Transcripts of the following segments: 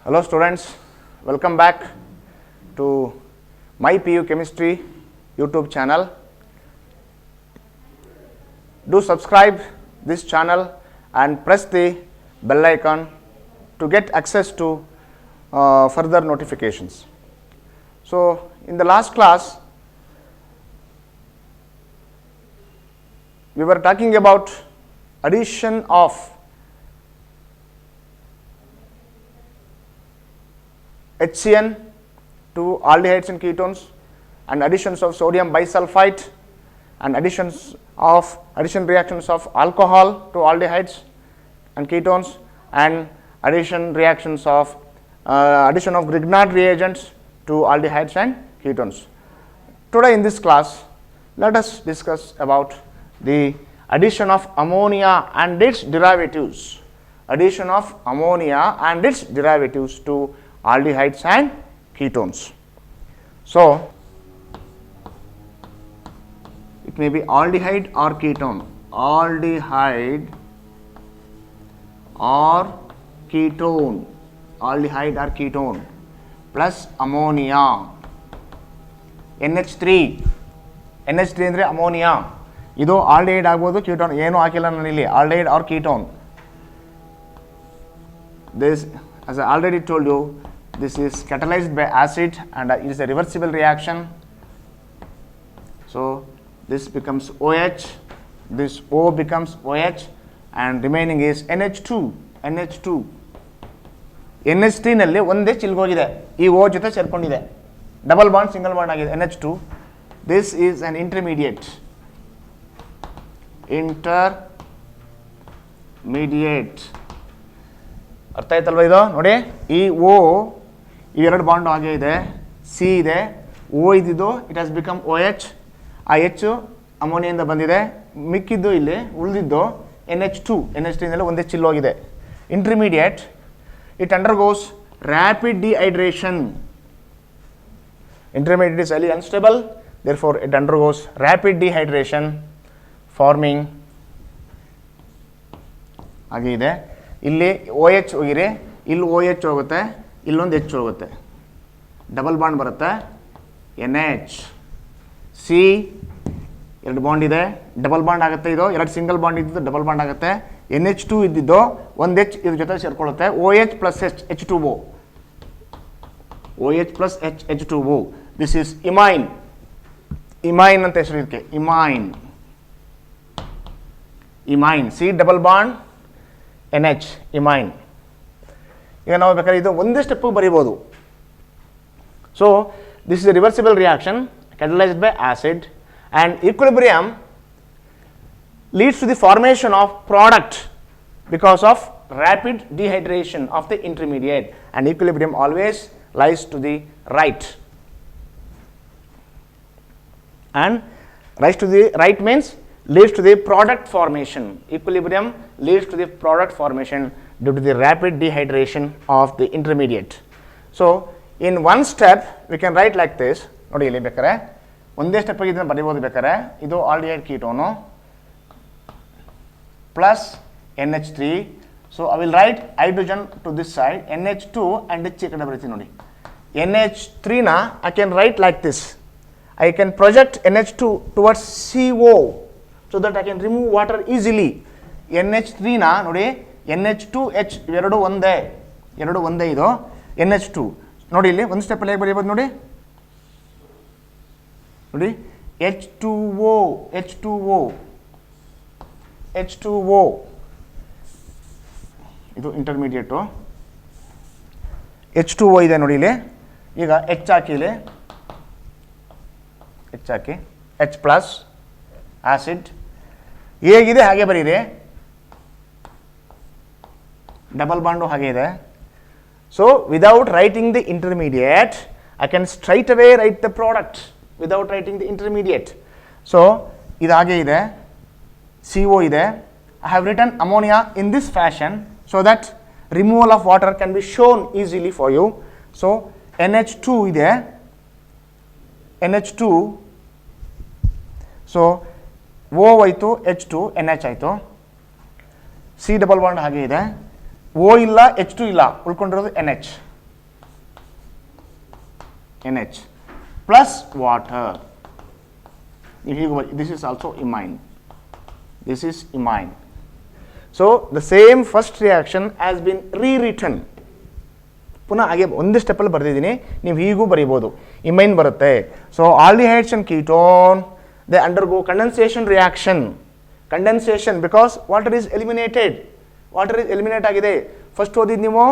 Hello students, welcome back to my PU Chemistry YouTube channel. Do subscribe this channel and press the bell icon to get access to further notifications. So in the last class we were talking about addition of HCN to aldehydes and ketones, and additions of sodium bisulfite, and addition reactions of alcohol to aldehydes and ketones, and addition reactions of addition of Grignard reagents to aldehydes and ketones. Today in this class, let us discuss about the addition of ammonia and its derivatives. Addition of ammonia and its derivatives to aldehydes and ketones. So it may be aldehyde or ketone, aldehyde or ketone, aldehyde or ketone plus ammonia, NH3 ಅಂದರೆ ammonia. ಇದು aldehyde ಆಗ್ಬೋದು, ketone ಏನು ಹಾಕಿಲ್ಲ ನಾನು ಇಲ್ಲಿ, aldehyde or ketone. This, as I already told you, this is catalyzed by acid and it is a reversible reaction. So this becomes OH, this O becomes OH, and remaining is NH2. NH3 ನಲ್ಲಿ ಒಂದೇ ಚಿಲ್ಗೋಗಿದೆ, ಈ O ಜೊತೆ ಸೇರ್ಕೊಂಡಿದೆ, double bond single bond ಆಗಿದೆ NH2. This is an intermediate. ಅರ್ಥ ಆಯ್ತಲ್ವ? ಇದು ನೋಡಿ, ಈ O ಇವೆರಡು ಬಾಂಡ್ ಹಾಗೆ ಇದೆ, ಸಿ ಇದೆ, O ಇದ್ದಿದ್ದು ಇಟ್ ಹ್ಯಾಸ್ ಬಿಕಮ್ OH, ಆ H ಅಮೋನಿಯಿಂದ ಬಂದಿದೆ, ಮಿಕ್ಕಿದ್ದು ಇಲ್ಲಿ ಉಳಿದಿದ್ದು NH3 ನಲ್ಲಿ ಒಂದೇ ಚಿಲ್ಲು ಹೋಗಿದೆ. Intermediate, it undergoes rapid dehydration. Intermediate is highly unstable, therefore it undergoes rapid dehydration, forming ಹಾಗೆ ಇದೆ. ಇಲ್ಲಿ OH ಹೋಗಿರಿ, ಇಲ್ಲಿ OH ಹೋಗುತ್ತೆ, ಇಲ್ಲೊಂದು H ಹೋಗುತ್ತೆ, ಡಬಲ್ ಬಾಂಡ್ ಬರುತ್ತೆ, NH. ಸಿ ಎರಡು ಬಾಂಡ್ ಇದೆ, ಡಬಲ್ ಬಾಂಡ್ ಆಗುತ್ತೆ, ಇದು ಎರಡು ಸಿಂಗಲ್ ಬಾಂಡ್ ಇದ್ದಿದ್ದು ಡಬಲ್ ಬಾಂಡ್ ಆಗುತ್ತೆ. NH2 ಇದ್ದಿದ್ದು ಒಂದು H ಇದ್ರ ಜೊತೆ ಸೇರ್ಕೊಳ್ಳುತ್ತೆ, OH plus H, H2O, OH plus H, H2O. This is imine. Imine ಅಂತ ಹೆಸರು ಇದಕ್ಕೆ, imine. C double bond NH, imine. ಈಗ ನಾವು ಬೇಕಾದ್ರೆ ಇದು ಒಂದೇ ಸ್ಟೆಪ್ ಬರೀಬೋದು. So this is a reversible reaction catalyzed by acid, and equilibrium leads to the formation of product because of rapid dehydration of the intermediate, and equilibrium always lies to the right. And rise to the right means leads to the product formation. Equilibrium leads to the product formation due to the rapid dehydration of the intermediate. So in one step we can write like this. ನೋಡಿ, ಇಲ್ಲಿ ಬೇಕಾರೆ ಒಂದೇ step ಇದನ್ನು ಬರೀಬೋದು. ಬೇಕಾರೆ ಇದು aldehyde ketone plus NH3. So I will write hydrogen to this side, NH2 and H ಈ ಕಡೆ ಬರೀತೀನಿ. ನೋಡಿ, NH3 I can write like this. I can project NH2 towards CO so that I can remove water easily. NH3 ನೋಡಿ, NH2H ಎರಡು ಒಂದೇ ಇದು NH2. ನೋಡಿ, ಇಲ್ಲಿ ಒಂದು ಸ್ಟೆಪ್ಪಲ್ಲಿ ಹೇಗೆ ಬರೀಬೋದು ನೋಡಿ, H2O ಇದು ಇಂಟರ್ಮೀಡಿಯೇಟು, H2O ಇದೆ ನೋಡಿ ಇಲ್ಲಿ. ಈಗ H ಹಾಕಿ, ಇಲ್ಲಿ H ಹಾಕಿ, H ಪ್ಲಸ್ ಆಸಿಡ್ ಹೇಗಿದೆ ಹಾಗೆ ಬರೀರಿ, ಡಬಲ್ ಬಾಂಡು ಹಾಗೆ ಇದೆ. So without writing the intermediate I can straight away write the product without writing the intermediate. So ಇದು ಹಾಗೆ ಇದೆ, CO ಇದೆ. I have written ammonia in this fashion so that removal of water can be shown easily for you. So NH2 ಇದೆ, NH2. So O ಆಯಿತು, H2, NH ಆಯಿತು. C double bond ಹಾಗೆ ಇದೆ, O ಇಲ್ಲ, H2 ಇಲ್ಲ, ಉಳ್ಕೊಂಡಿರೋದು NH. NH plus water. This is also imine. This is imine. So the same first reaction has been rewritten. ಪುನಃ ಹಾಗೆ ಒಂದೇ ಸ್ಟೆಪ್ಪಲ್ಲಿ ಬರೆದಿದ್ದೀನಿ, ನೀವು ಹೀಗೂ ಬರೀಬೋದು. ಇಮೈನ್ ಬರುತ್ತೆ. So aldehydes and ketone they undergo condensation reaction. Condensation because water is eliminated. Water is eliminate ಆಗಿದೆ. First ಓದಿದ್ದು ನೀವು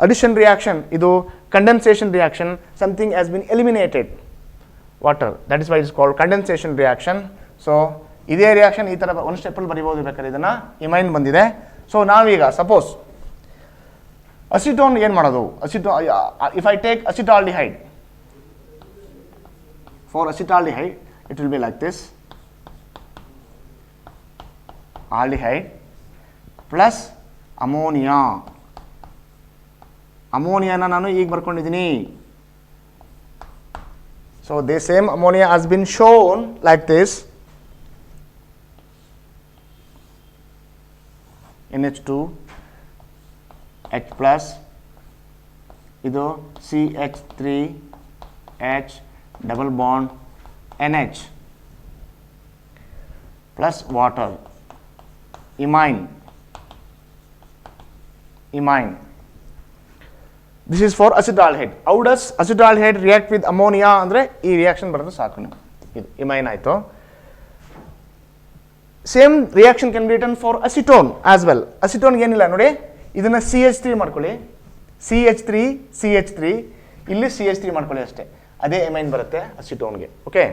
ಅಡಿಷನ್ ರಿಯಾಕ್ಷನ್, ಇದು condensation reaction. Something has been eliminated water, that is why it's called condensation reaction. So ಇದೇ reaction ಈ ಥರ ಒಂದು ಸ್ಟೆಪ್ಪಲ್ಲಿ ಬರಿಬೋದು. ಬೇಕಾದ್ರೆ ಇದನ್ನು ಇಮೈನ್ ಬಂದಿದೆ. ಸೊ ನಾವೀಗ ಸಪೋಸ್ ಅಸಿಟೋನ್ ಏನು ಮಾಡೋದು? If I take acetaldehyde, for acetaldehyde it will be like this. Aldehyde plus ammonia. ಅಮೋನಿಯಾನ ನಾನು ಈಗ ಬರ್ಕೊಂಡಿದ್ದೀನಿ. So the same ammonia has been shown like this. NH2 H plus, ಇದು CH3H double bond NH plus water, imine. This is for acetaldehyde. How does acetaldehyde react with ammonia ಅಂದರೆ ಈ reaction ಬರೋದು ಸಾಕು. ಇದು ಇಮೈನ್ ಆಯಿತು. Same reaction can be written for acetone as well. ಅಸಿಟೋನ್ಗೆ ಏನಿಲ್ಲ ನೋಡಿ, ಇದನ್ನು CH3 ಮಾಡ್ಕೊಳ್ಳಿ. CH3 ಇಲ್ಲಿ CH3 ಮಾಡ್ಕೊಳ್ಳಿ ಅಷ್ಟೇ. ಅದೇ ಎಮೈನ್ ಬರುತ್ತೆ ಅಸಿಟೋನ್ಗೆ. ಓಕೆ,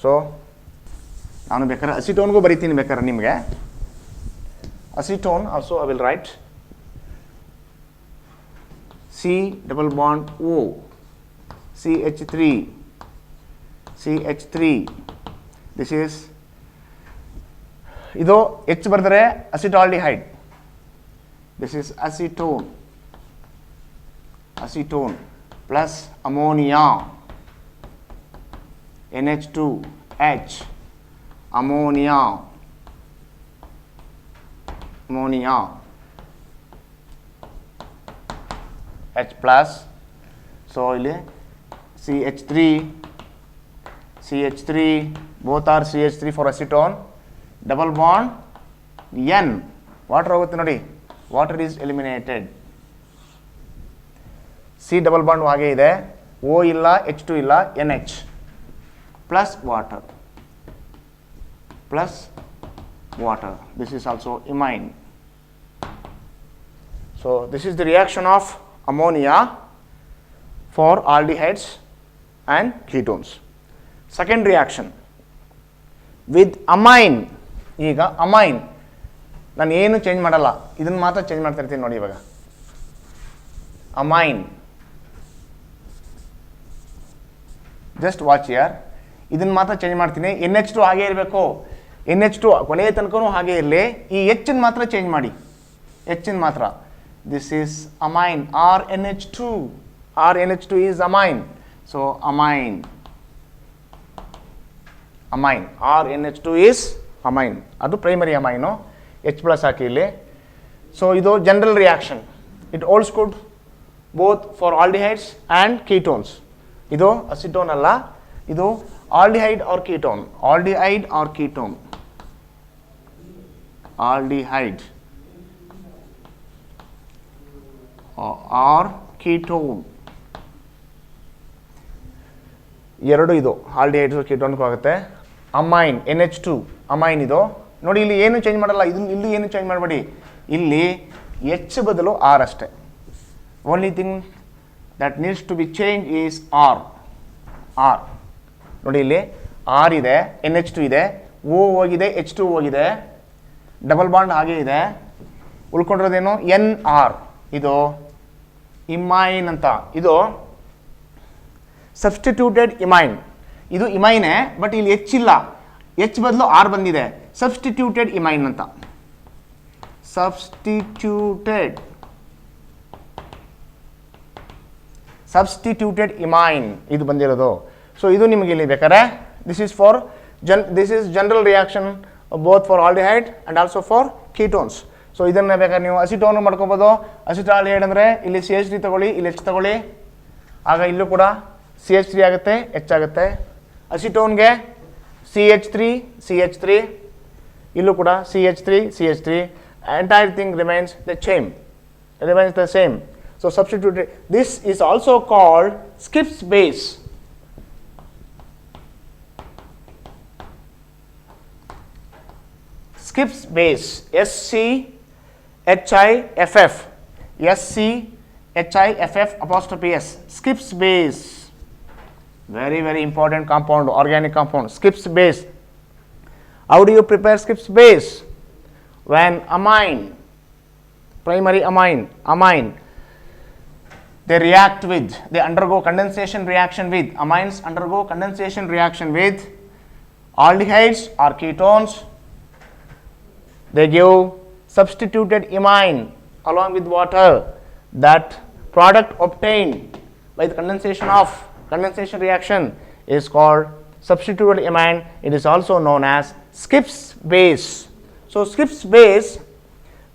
ಸೊ ನಾನು ಬೇಕಾದ್ರೆ ಅಸಿಟೋನ್ಗೂ ಬರಿತೀನಿ. ಬೇಕಾದ್ರೆ ನಿಮಗೆ acetone also I will right C double bond O, CH3. This is, ಇದು H ಬರೆದರೆ acetaldehyde. This is acetone plus ammonia, NH2H, ammonia, H plus. So ಇಲ್ಲಿ CH3, both are CH3 for acetone, double bond N, water ಹೋಗುತ್ತೆ ನೋಡಿ, water is eliminated. C double bond ಹಾಗೆ ಇದೆ, O ಇಲ್ಲ, H2 ಇಲ್ಲ, NH plus water. This is also imine. So this is the reaction of ammonia for aldehydes and ketones. Second reaction with amine. ಈಗ amine ನಾನು ಏನು change ಮಾಡಲ್ಲ, ಇದನ್ನು ಮಾತ್ರ ಚೇಂಜ್ ಮಾಡ್ತಾ ಇರ್ತೀನಿ ನೋಡಿ. ಇವಾಗ ಅಮೈನ್, ಜಸ್ಟ್ ವಾಚ್ ಇಯರ್, ಇದನ್ನು ಮಾತ್ರ ಚೇಂಜ್ ಮಾಡ್ತೀನಿ. NH2 ಹಾಗೆ ಇರಬೇಕು, NH2 ಕೊನೆಯ ತನಕನೂ ಹಾಗೆ ಇರಲಿ. ಈ H ಮಾತ್ರ ಚೇಂಜ್ ಮಾಡಿ, H ಮಾತ್ರ. This is amine, RNH2 is amine. So amine, RNH2 is amine. ಅದು ಪ್ರೈಮರಿ ಅಮೈನು, H ಪ್ಲಸ್ ಹಾಕಿ ಇಲ್ಲಿ. ಸೊ ಇದು general reaction. It holds good both for aldehydes and ketones. ಇದು ಅಸಿಟೋನ್ ಅಲ್ಲ, ಇದು aldehyde or ketone. Aldehyde or ketone, ಎರಡು ಇದು aldehydes ಕೀಟೋನ್ಗೂ ಆಗುತ್ತೆ. Amine NH2 amine. ಇದು ನೋಡಿ, ಇಲ್ಲಿ ಏನು ಚೇಂಜ್ ಮಾಡಲ್ಲ, ಇದನ್ನು ಇಲ್ಲಿ ಏನು ಚೇಂಜ್ ಮಾಡಬೇಡಿ. ಇಲ್ಲಿ H ಬದಲು R ಅಷ್ಟೇ. Only thing that needs to be change is R. ನೋಡಿ, ಇಲ್ಲಿ R ಇದೆ, NH2 ಇದೆ, O ಹೋಗಿದೆ, H2 ಹೋಗಿದೆ, ಡಬಲ್ ಬಾಂಡ್ ಹಾಗೆ ಇದೆ. ಉಳ್ಕೊಂಡಿರೋದೇನು NR. ಇದು ಇಮೈನ್ ಅಂತ. ಇದು ಸಬ್ಸ್ಟಿಟ್ಯೂಟೆಡ್ ಇಮೈನ್. ಇದು ಇಮೈನೇ, ಬಟ್ ಇಲ್ಲಿ H ಇಲ್ಲ, H ಬದಲು R ಬಂದಿದೆ. ಸಬ್ಸ್ಟಿಟ್ಯೂಟೆಡ್ ಇಮೈನ್ ಅಂತ. ಸಬ್ಸ್ಟಿಟ್ಯೂಟೆಡ್ ಇಮೈನ್ ಇದು ಬಂದಿರೋದು. ಸೊ ಇದು ನಿಮಗೆ ಇಲ್ಲಿ ಬೇಕಾದ್ರೆ this is general reaction both for aldehyde and also for ketones. So ಇದನ್ನು ಬೇಕಾದ್ರೆ ನೀವು ಅಸಿಟೋನ್ ಮಾಡ್ಕೋಬೋದು. ಅಸಿಟಾಲ್ಡಿಹೈಡ್ ಅಂದರೆ ಇಲ್ಲಿ CH3 ತಗೊಳ್ಳಿ, ಇಲ್ಲಿ H ತಗೊಳ್ಳಿ. ಆಗ ಇಲ್ಲೂ ಕೂಡ CH3 ಆಗುತ್ತೆ, ಹೆಚ್ಚಾಗುತ್ತೆ. ಅಸಿಟೋನ್ಗೆ CH3, ಇಲ್ಲೂ ಕೂಡ CH3, entire thing remains the same. So substitute. This is also called Schiff's base. Schiff's base, SCHIFF, Schiff's base. Very, very important compound, organic compound, Schiff's base. How do you prepare Schiff's base? When amine, primary amine, they react with, they undergo condensation reaction with, amines undergo condensation reaction with aldehydes or ketones. They give substituted imine along with water. That product obtained by the condensation reaction is called substituted imine. It is also known as Schiff's base. So Schiff's base,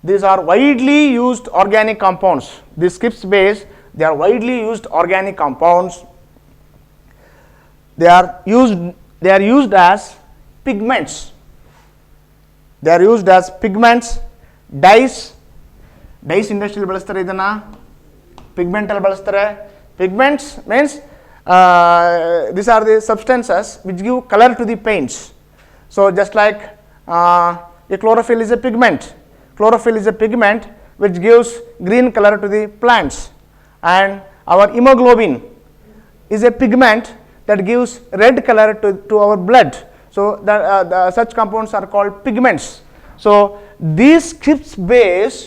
these are widely used organic compounds. This Schiff's base, they are widely used organic compounds. They are used as pigments. Dyes ಇಂಡಸ್ಟ್ರಿಯಲ್ಲಿ ಬಳಸ್ತಾರೆ, ಇದನ್ನ pigment ಅಲ್ಲಿ ಬಳಸ್ತಾರೆ. Pigments means these are the substances which give color to the paints. So just like a chlorophyll is a pigment. Chlorophyll is a pigment which gives green color to the plants, and our hemoglobin is a pigment that gives red color to our blood. So such compounds are called pigments. So these Schiff's base,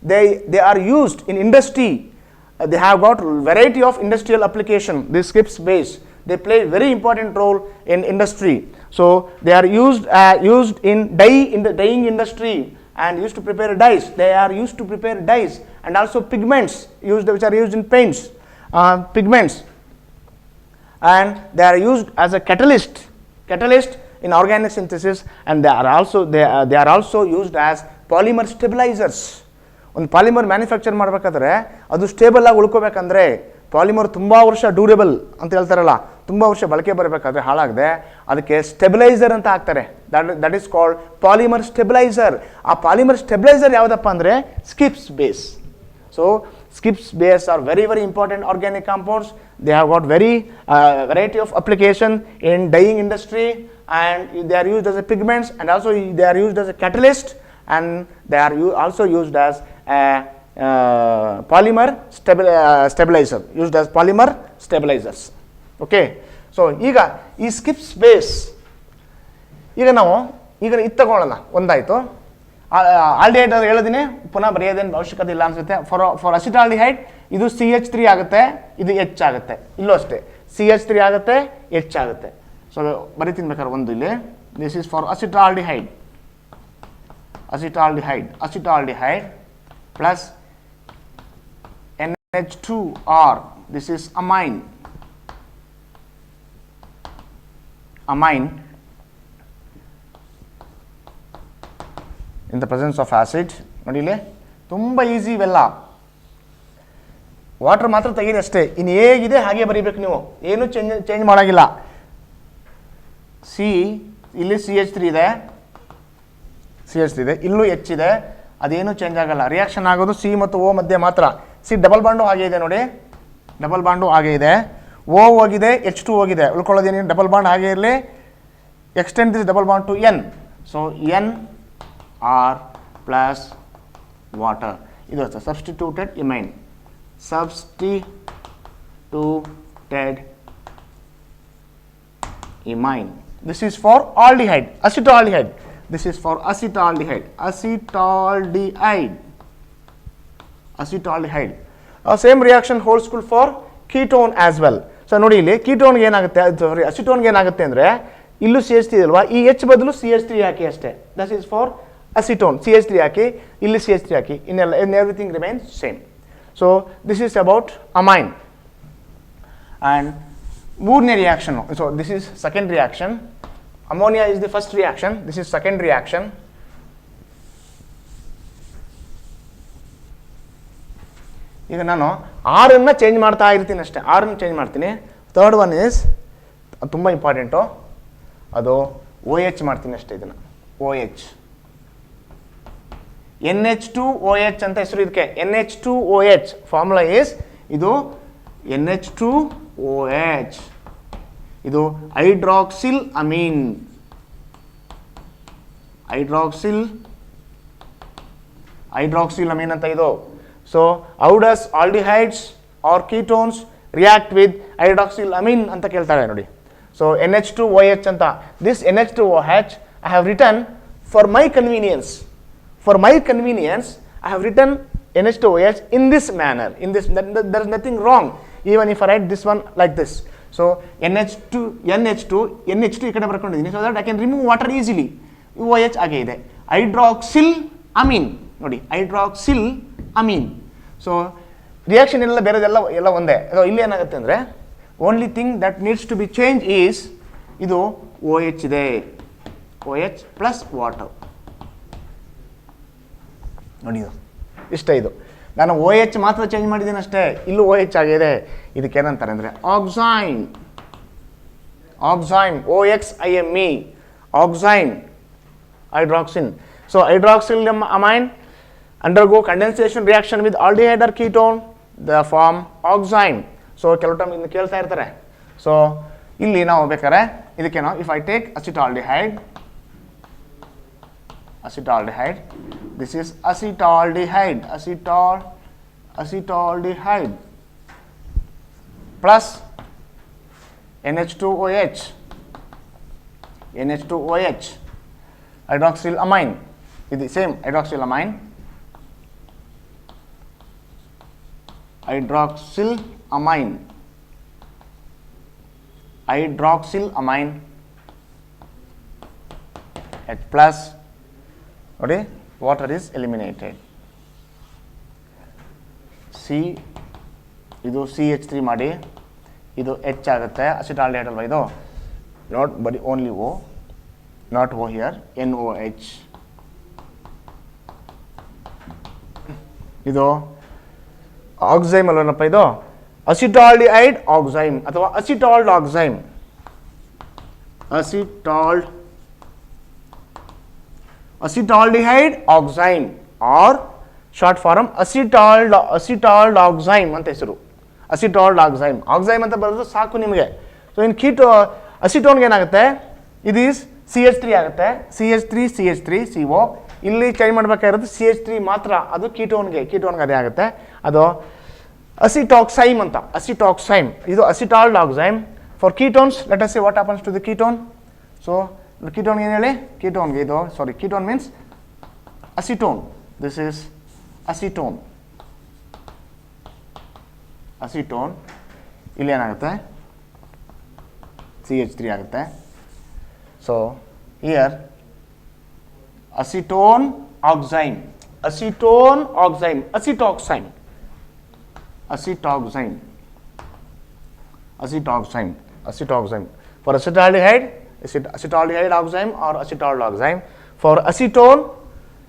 they are used in industry. They have got variety of industrial application. This Schiff's base, they play very important role in industry. So they are used in the dyeing industry and used to prepare dyes. They are used to prepare dyes, and also pigments which are used in paints, pigments, and they are used as a catalyst in organic synthesis, and they are also used as polymer stabilizers. ಒಂದು polymer manufacture ಮಾಡಬೇಕಾದ್ರೆ ಅದು stable ಆಗಿ ಉಳ್ಕೋಬೇಕಂದ್ರೆ polymer ತುಂಬ ವರ್ಷ durable ಅಂತ ಹೇಳ್ತಾರಲ್ಲ, ತುಂಬ ವರ್ಷ ಬಳಕೆ ಬರಬೇಕಾದ್ರೆ ಹಾಳಾಗದೆ ಅದಕ್ಕೆ ಸ್ಟೆಬಿಲೈಸರ್ ಅಂತ ಹಾಕ್ತಾರೆ. That is called polymer stabiliser. ಆ ಪಾಲಿಮರ್ ಸ್ಟೆಬಿಲೈಸರ್ ಯಾವುದಪ್ಪ ಅಂದರೆ Schiff's base. So Schiff's base are very, very important organic compounds. They have got very variety of application in dyeing industry, and they are used as a pigments, and also they are used as a catalyst, and they are also used as polymer stabilizer, used as polymer stabilizers. Okay, so ಈಗ ಈ Schiff's base, ಈಗ ಇದು ತಗೊಳ್ಳೋಣ, ಒಂದಾಯಿತು. Aldehyde ಅದು ಹೇಳಿದ್ದೀನಿ, ಪುನಃ ಬರೆಯೋದೇನು ಅವಶ್ಯಕತೆ ಇಲ್ಲ ಅನಿಸುತ್ತೆ. ಫಾರ್ ಅಸಿಟಾಲ್ಡಿಹೈಡ್ ಇದು CH3 ಆಗುತ್ತೆ, ಇದು H ಆಗುತ್ತೆ. ಇಲ್ಲೂ ಅಷ್ಟೇ CH3 ಆಗುತ್ತೆ, H ಆಗುತ್ತೆ. ಸೊ ಬರೀತೀನಿ ಬೇಕಾದ್ರೆ ಒಂದು ಇಲ್ಲಿ. This is for acetaldehyde plus NH2R. This is amine in the presence of acid. ನೋಡಿ ಇಲ್ಲಿ ತುಂಬ ಈಸಿ ಇವೆಲ್ಲ. ವಾಟರ್ ಮಾತ್ರ ತೆಗೀರಿ ಅಷ್ಟೇ, ಇನ್ನು ಹೇಗಿದೆ ಹಾಗೆ ಬರೀಬೇಕು ನೀವು, ಏನು ಚೇಂಜ್ ಮಾಡೋಂಗಿಲ್ಲ. ಇಲ್ಲಿ CH3 ಇದೆ, ಇಲ್ಲೂ H ಇದೆ, ಅದೇನು ಚೇಂಜ್ ಆಗಲ್ಲ. ರಿಯಾಕ್ಷನ್ ಆಗೋದು C ಮತ್ತು O ಮಧ್ಯೆ ಮಾತ್ರ. ಡಬಲ್ ಬಾಂಡು ಹಾಗೆ ಇದೆ ನೋಡಿ, ಡಬಲ್ ಬಾಂಡು ಹಾಗೆ ಇದೆ. O ಹೋಗಿದೆ, H2 ಹೋಗಿದೆ, ಉಳ್ಕೊಳ್ಳೋದೇನು ಡಬಲ್ ಬಾಂಡ್ ಹಾಗೆ ಇರಲಿ. Extend this double bond to N. So NR plus water. ಇದು substituted imine, This is for aldehyde, acetaldehyde. This is for acetaldehyde. Same reaction holds good for ketone as well. So ನೋಡಿ ಇಲ್ಲಿ ಕೀಟೋನ್ಗೆ ಏನಾಗುತ್ತೆ, ಸಾರಿ ಅಸಿಟೋನ್ಗೆ ಏನಾಗುತ್ತೆ ಅಂದರೆ ಇಲ್ಲೂ CH3 ಅಲ್ವಾ, ಈ H ಬದಲು CH3 ಹಾಕಿ ಅಷ್ಟೇ. That is for acetone. CH3 ಹಾಕಿ, ಇಲ್ಲಿ CH3 ಹಾಕಿ, ಇನ್ನೆಲ್ಲ everything remains same. So this is about amine. And ಮೂರನೇ reaction, so this is second reaction. Ammonia is the first reaction, this is second reaction. ಈಗ ನಾನು ಆರನ್ನು change ಮಾಡ್ತಾ ಇರ್ತೀನಿ ಅಷ್ಟೇ, ಆರನ್ನು ಚೇಂಜ್ ಮಾಡ್ತೀನಿ. ಥರ್ಡ್ ಒನ್ ಈಸ್ ತುಂಬ ಇಂಪಾರ್ಟೆಂಟು, ಅದು OH ಮಾಡ್ತೀನಿ ಅಷ್ಟೇ. ಇದನ್ನು OH, NH2OH ಅಂತ ಹೆಸರು ಇದಕ್ಕೆ. NH2OH ಫಾರ್ಮುಲಾ ಈಸ್ ಇದು NH2OH, ಇದು ಹೈಡ್ರಾಕ್ಸಿಲ್ ಅಮೀನ್, ಹೈಡ್ರಾಕ್ಸಿಲ್ ಅಮೀನ್ ಅಂತ ಇದು. So how does aldehydes or ketones react with hydroxyl amine ಅಂತ ಕೇಳ್ತಾರೆ ನೋಡಿ. ಸೊ NH2OH ಅಂತ. This NH2OH I have written for my convenience. For my convenience, I have written NH2OH in this manner. In this, there is nothing wrong. Even if I write this one like this. So NH2 ಈ ಕಡೆ ಬರ್ಕೊಂಡಿದ್ದೀನಿ. So that I can remove water easily. OH ಆಗೇ ಇದೆ. Hydroxyl Amin ನೋಡಿ, hydroxyl Amin. So reaction ಎಲ್ಲ ಬೇರೆದೆಲ್ಲ ಒಂದೇ. ಇಲ್ಲಿ ಏನಾಗುತ್ತೆ ಅಂದರೆ only thing that needs to be change is ಇದು OH ಇದೆ, OH ಪ್ಲಸ್ ವಾಟರ್ ನೋಡಿ, ಇದು ಇಷ್ಟ. ಇದು ನಾನು OH ಮಾತ್ರ ಚೇಂಜ್ ಮಾಡಿದ್ದೀನಿ ಅಷ್ಟೇ, ಇಲ್ಲೂ OH ಆಗಿದೆ. ಇದಕ್ಕೆ ಏನಂತಾರೆ ಅಂದರೆ ಆಕ್ಸೈಮ್, OXIME, ಆಕ್ಸೈಮ್, hydroxin. So hydroxyl amine undergo condensation reaction with aldehyde or ketone, they form oxime. So ಕೆಲವು ಟೈಮ್ ಇನ್ನು ಕೇಳ್ತಾ ಇರ್ತಾರೆ. ಸೊ ಇಲ್ಲಿ ನಾವು ಬೇಕಾದ್ರೆ ಇದಕ್ಕೆ ನಾವು if I take acetaldehyde, this is acetaldehyde plus NH2OH, hydroxyl amine, ಇದು same hydroxyl amine, H plus ನೋಡಿ, water is eliminated. C ಇದು CH3 ಮಾಡಿ, ಇದು H ಆಗುತ್ತೆ, ಅಸಿಟಾಲ್ಡಿಹೈಡ್ ಅಲ್ವಾ ಇದು, ನಾಟ್ ಬರೀ only O, not O here, NOH. ಇದು ಆಕ್ಸೈಮ್ ಅಲ್ವೇನಪ್ಪ, ಇದು ಅಸಿಟಾಲ್ಡಿಹೈಡ್ ಆಕ್ಸೈಮ್ ಅಥವಾ ಅಸಿಟಾಲ್ಡ್ ಆಕ್ಸೈಮ್, ಅಸಿಟಾಲ್ಡಿಹೈಡ್ ಆಕ್ಸೈಮ್ ಆರ್ ಶಾರ್ಟ್ ಫಾರಮ್ ಅಸಿಟಾಲ್ಡ್ ಆಕ್ಸೈಮ್ ಅಂತ ಹೆಸರು. ಅಸಿಟಾಲ್ಡ್ ಆಕ್ಸೈಮ್ ಅಂತ ಬರೋದು ಸಾಕು ನಿಮಗೆ. ಸೊ ಇನ್ ಅಸಿಟೋನ್ಗೆ ಏನಾಗುತ್ತೆ, ಇದು ಈಸ್ CH3 ಆಗುತ್ತೆ, CH3 CO. ಇಲ್ಲಿ ಚೇಂಜ್ ಮಾಡಬೇಕಾಗಿರೋದು CH3 ಮಾತ್ರ, ಅದು ಕೀಟೋನ್ಗೆ ಅದೇ ಆಗುತ್ತೆ. ಅದು ಅಸಿಟಾಕ್ಸೈಮ್ ಅಂತ, ಇದು acetaldoxime. For ketones let us say what happens to the ketone. So ಕೀಟೋನ್ಗೆ ಏನು ಹೇಳಿ, ಕೀಟೋನ್ಗೆ ಇದು ketone means acetone. This is acetone. ಇಲ್ಲಿ ಏನಾಗುತ್ತೆ, CH3 ಆಗುತ್ತೆ. So here acetone oxime, acetoxime. For acetaldehyde oxime or acetaldehyde oxime. For acetone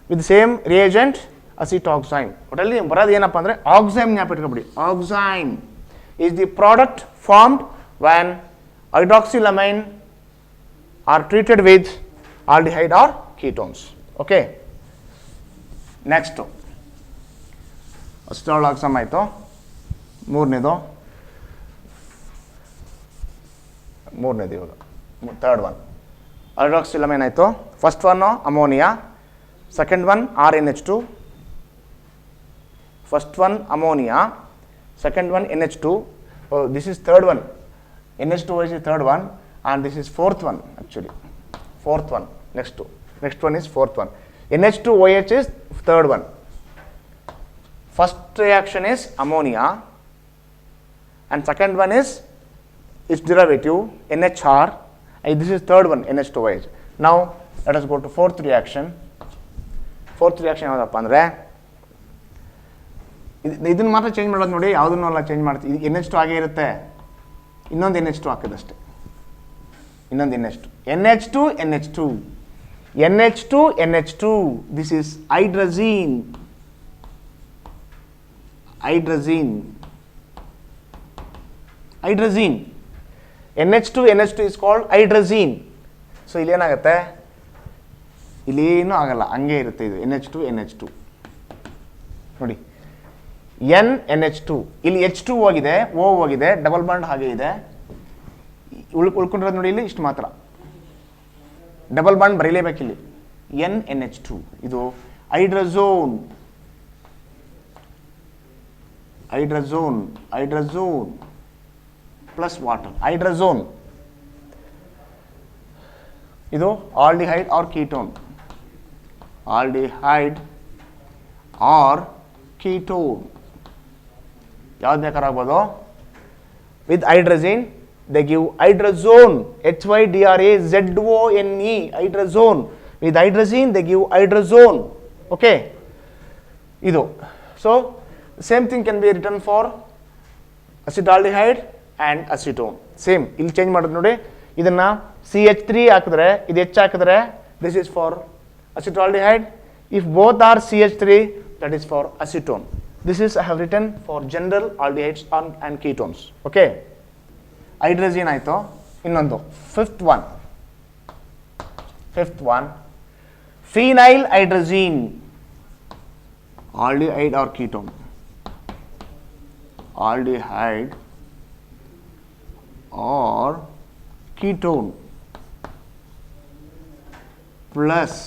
with the same reagent acetoxime. ಒಟ್ಟಲ್ಲಿ ಬರೋದು ಏನಪ್ಪ ಅಂದರೆ ಆಕ್ಸೈಮ್ ಜ್ಞಾಪಿಟ್ಕೊಬಿಡಿ. ಆಕ್ಸೈಮ್ is the product formed when hydroxylamine are treated with aldehyde or ketones. Okay, next acetaldehyde oxime ಆಯಿತು. ಮೂರನೇದು ಇವಾಗ third one ಹೈಡ್ರಾಕ್ಸಿಲಮೈನ್ ಆಯಿತು. First one ammonia, second one RNH2, first one ammonia, second one NH2. This is third one. NH2 is the third one and this is fourth one actually. Fourth one, next one is fourth one. NH2OH is third one. First reaction is ammonia and second one is its derivative NHR. This is third one, NH2OH. Now let us go to fourth reaction. Fourth reaction ಯಾವುದಪ್ಪ ಅಂದರೆ ಇದನ್ನು ಮಾತ್ರ change ಮಾಡೋದು ನೋಡಿ, ಯಾವುದನ್ನೆಲ್ಲ change ಮಾಡ್ತೀವಿ. NH2 ಆಗೇ ಇರುತ್ತೆ, ಇನ್ನೊಂದು NH2 ಹಾಕೋದಷ್ಟೇ. ಇನ್ನೊಂದು NH2. This is hydrazine. Hydrazine. NH2 is called hydrazine. So ಇಲ್ಲೇನಾಗುತ್ತೆ, ಇಲ್ಲೇನೂ ಆಗಲ್ಲ, ಹಂಗೆ ಇರುತ್ತೆ ಇದು NH2 ನೋಡಿ, NH2 ಇಲ್ಲಿ H2 ಹೋಗಿದೆ, O ಹೋಗಿದೆ, ಡಬಲ್ ಬಾಂಡ್ ಹಾಗೆ ಇದೆ, ಉಳ್ಕೊಂಡಿರೋದು ನೋಡಿ ಇಲ್ಲಿ ಇಷ್ಟು ಮಾತ್ರ, ಡಬಲ್ ಬಾಂಡ್ ಬರೀಲೇಬೇಕಿಲ್ಲಿ. NH2 ಇದು ಹೈಡ್ರಜೋನ್ ಪ್ಲಸ್ ವಾಟರ್. ಹೈಡ್ರಜೋನ್ ಇದು ಆಲ್ಡಿಹೈಡ್ ಆರ್ ಕೀಟೋನ್, ಯಾವ್ದು ಬೇಕಾರಾಗ್ಬೋದು. With hydrazine they give hydrazone, HYDRAZONE, hydrazone. With hydrazine they give hydrazone. Okay, idu. So same thing can be written for acetaldehyde and acetone. Same ಇಲ್ಲಿ change ಮಾಡೋದು ನೋಡಿ, ಇದನ್ನ CH3 ಹಾಕಿದ್ರೆ ಇದು H ಹಾಕಿದ್ರೆ this is for acetaldehyde. If both are CH3 that is for acetone. This is I have written for general aldehydes and ketones. Okay, hydrazine ಆಯಿತು. ಇನ್ನೊಂದು fifth one phenyl hydrazine, aldehyde or ketone, aldehyde or ketone plus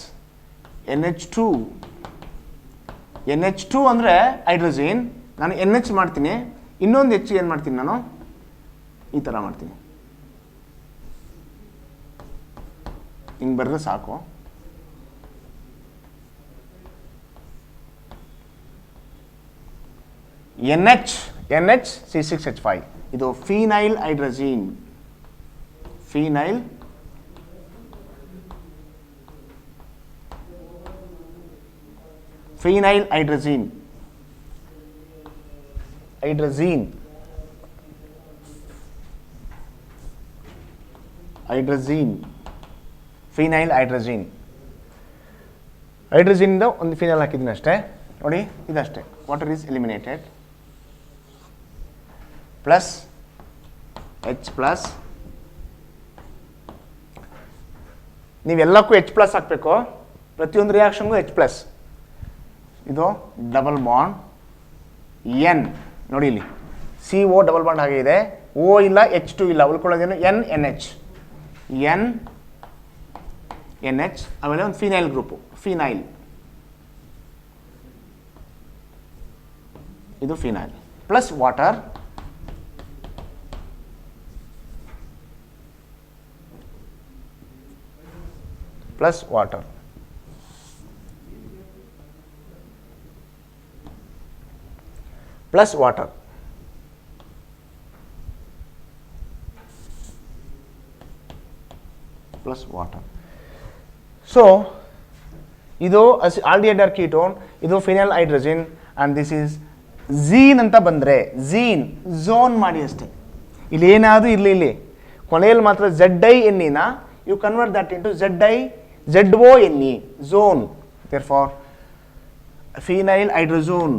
NH2 ಅಂದರೆ ಹೈಡ್ರಜೀನ್, ನಾನು NH ಮಾಡ್ತೀನಿ, ಇನ್ನೊಂದು H ಏನು ಮಾಡ್ತೀನಿ ನಾನು ಈ ಥರ ಮಾಡ್ತೀನಿ, ಹಿಂಗೆ ಬರೆದ್ರೆ ಸಾಕು. NH C6H5 ಇದು phenyl hydrazine, phenyl hydrazine phenyl hydrazine. ಹೈಡ್ರಜೀನಿಂದ ಒಂದು ಫಿನೈಲ್ ಹಾಕಿದ್ದೀನಿ ಅಷ್ಟೇ ನೋಡಿ, ಇದಷ್ಟೇ. Water is eliminated, plus H plus, ನೀವೆಲ್ಲಕ್ಕೂ H ಪ್ಲಸ್ ಹಾಕಬೇಕು, ಪ್ರತಿಯೊಂದು ರಿಯಾಕ್ಷನ್ಗೂ H ಪ್ಲಸ್. ಇದು ಡಬಲ್ ಬಾಂಡ್ N ನೋಡಿ, ಇಲ್ಲಿ CO ಡಬಲ್ ಬಾಂಡ್ ಹಾಗೆ ಇದೆ, O ಇಲ್ಲ, H2 ಇಲ್ಲ, ಉಳ್ಕೊಳ್ಳೋದೇನು NH. ಆಮೇಲೆ ಒಂದು ಫಿನೈಲ್ ಗ್ರೂಪು, ಫಿನೈಲ್, ಇದು phenyl plus water, plus water, plus water, plus water. So ಇದು ಆಲ್ಡಿಹೈಡ್ ಆರ್ ಕೀಟೋನ್, ಇದು ಫಿನೈಲ್ ಹೈಡ್ರಜನ್, ಆ್ಯಂಡ್ ದಿಸ್ ಈಸ್ ಝೀನ್ ಅಂತ ಬಂದರೆ ಝೋನ್ ಮಾಡಿ ಅಷ್ಟೇ. ಇಲ್ಲಿ ಏನಾದರೂ ಇರಲಿ, ಇಲ್ಲಿ ಕೊನೆಯಲ್ಲಿ ಮಾತ್ರ ZINEನ you convert that into ZONE, zone. Therefore phenyl hydrazone,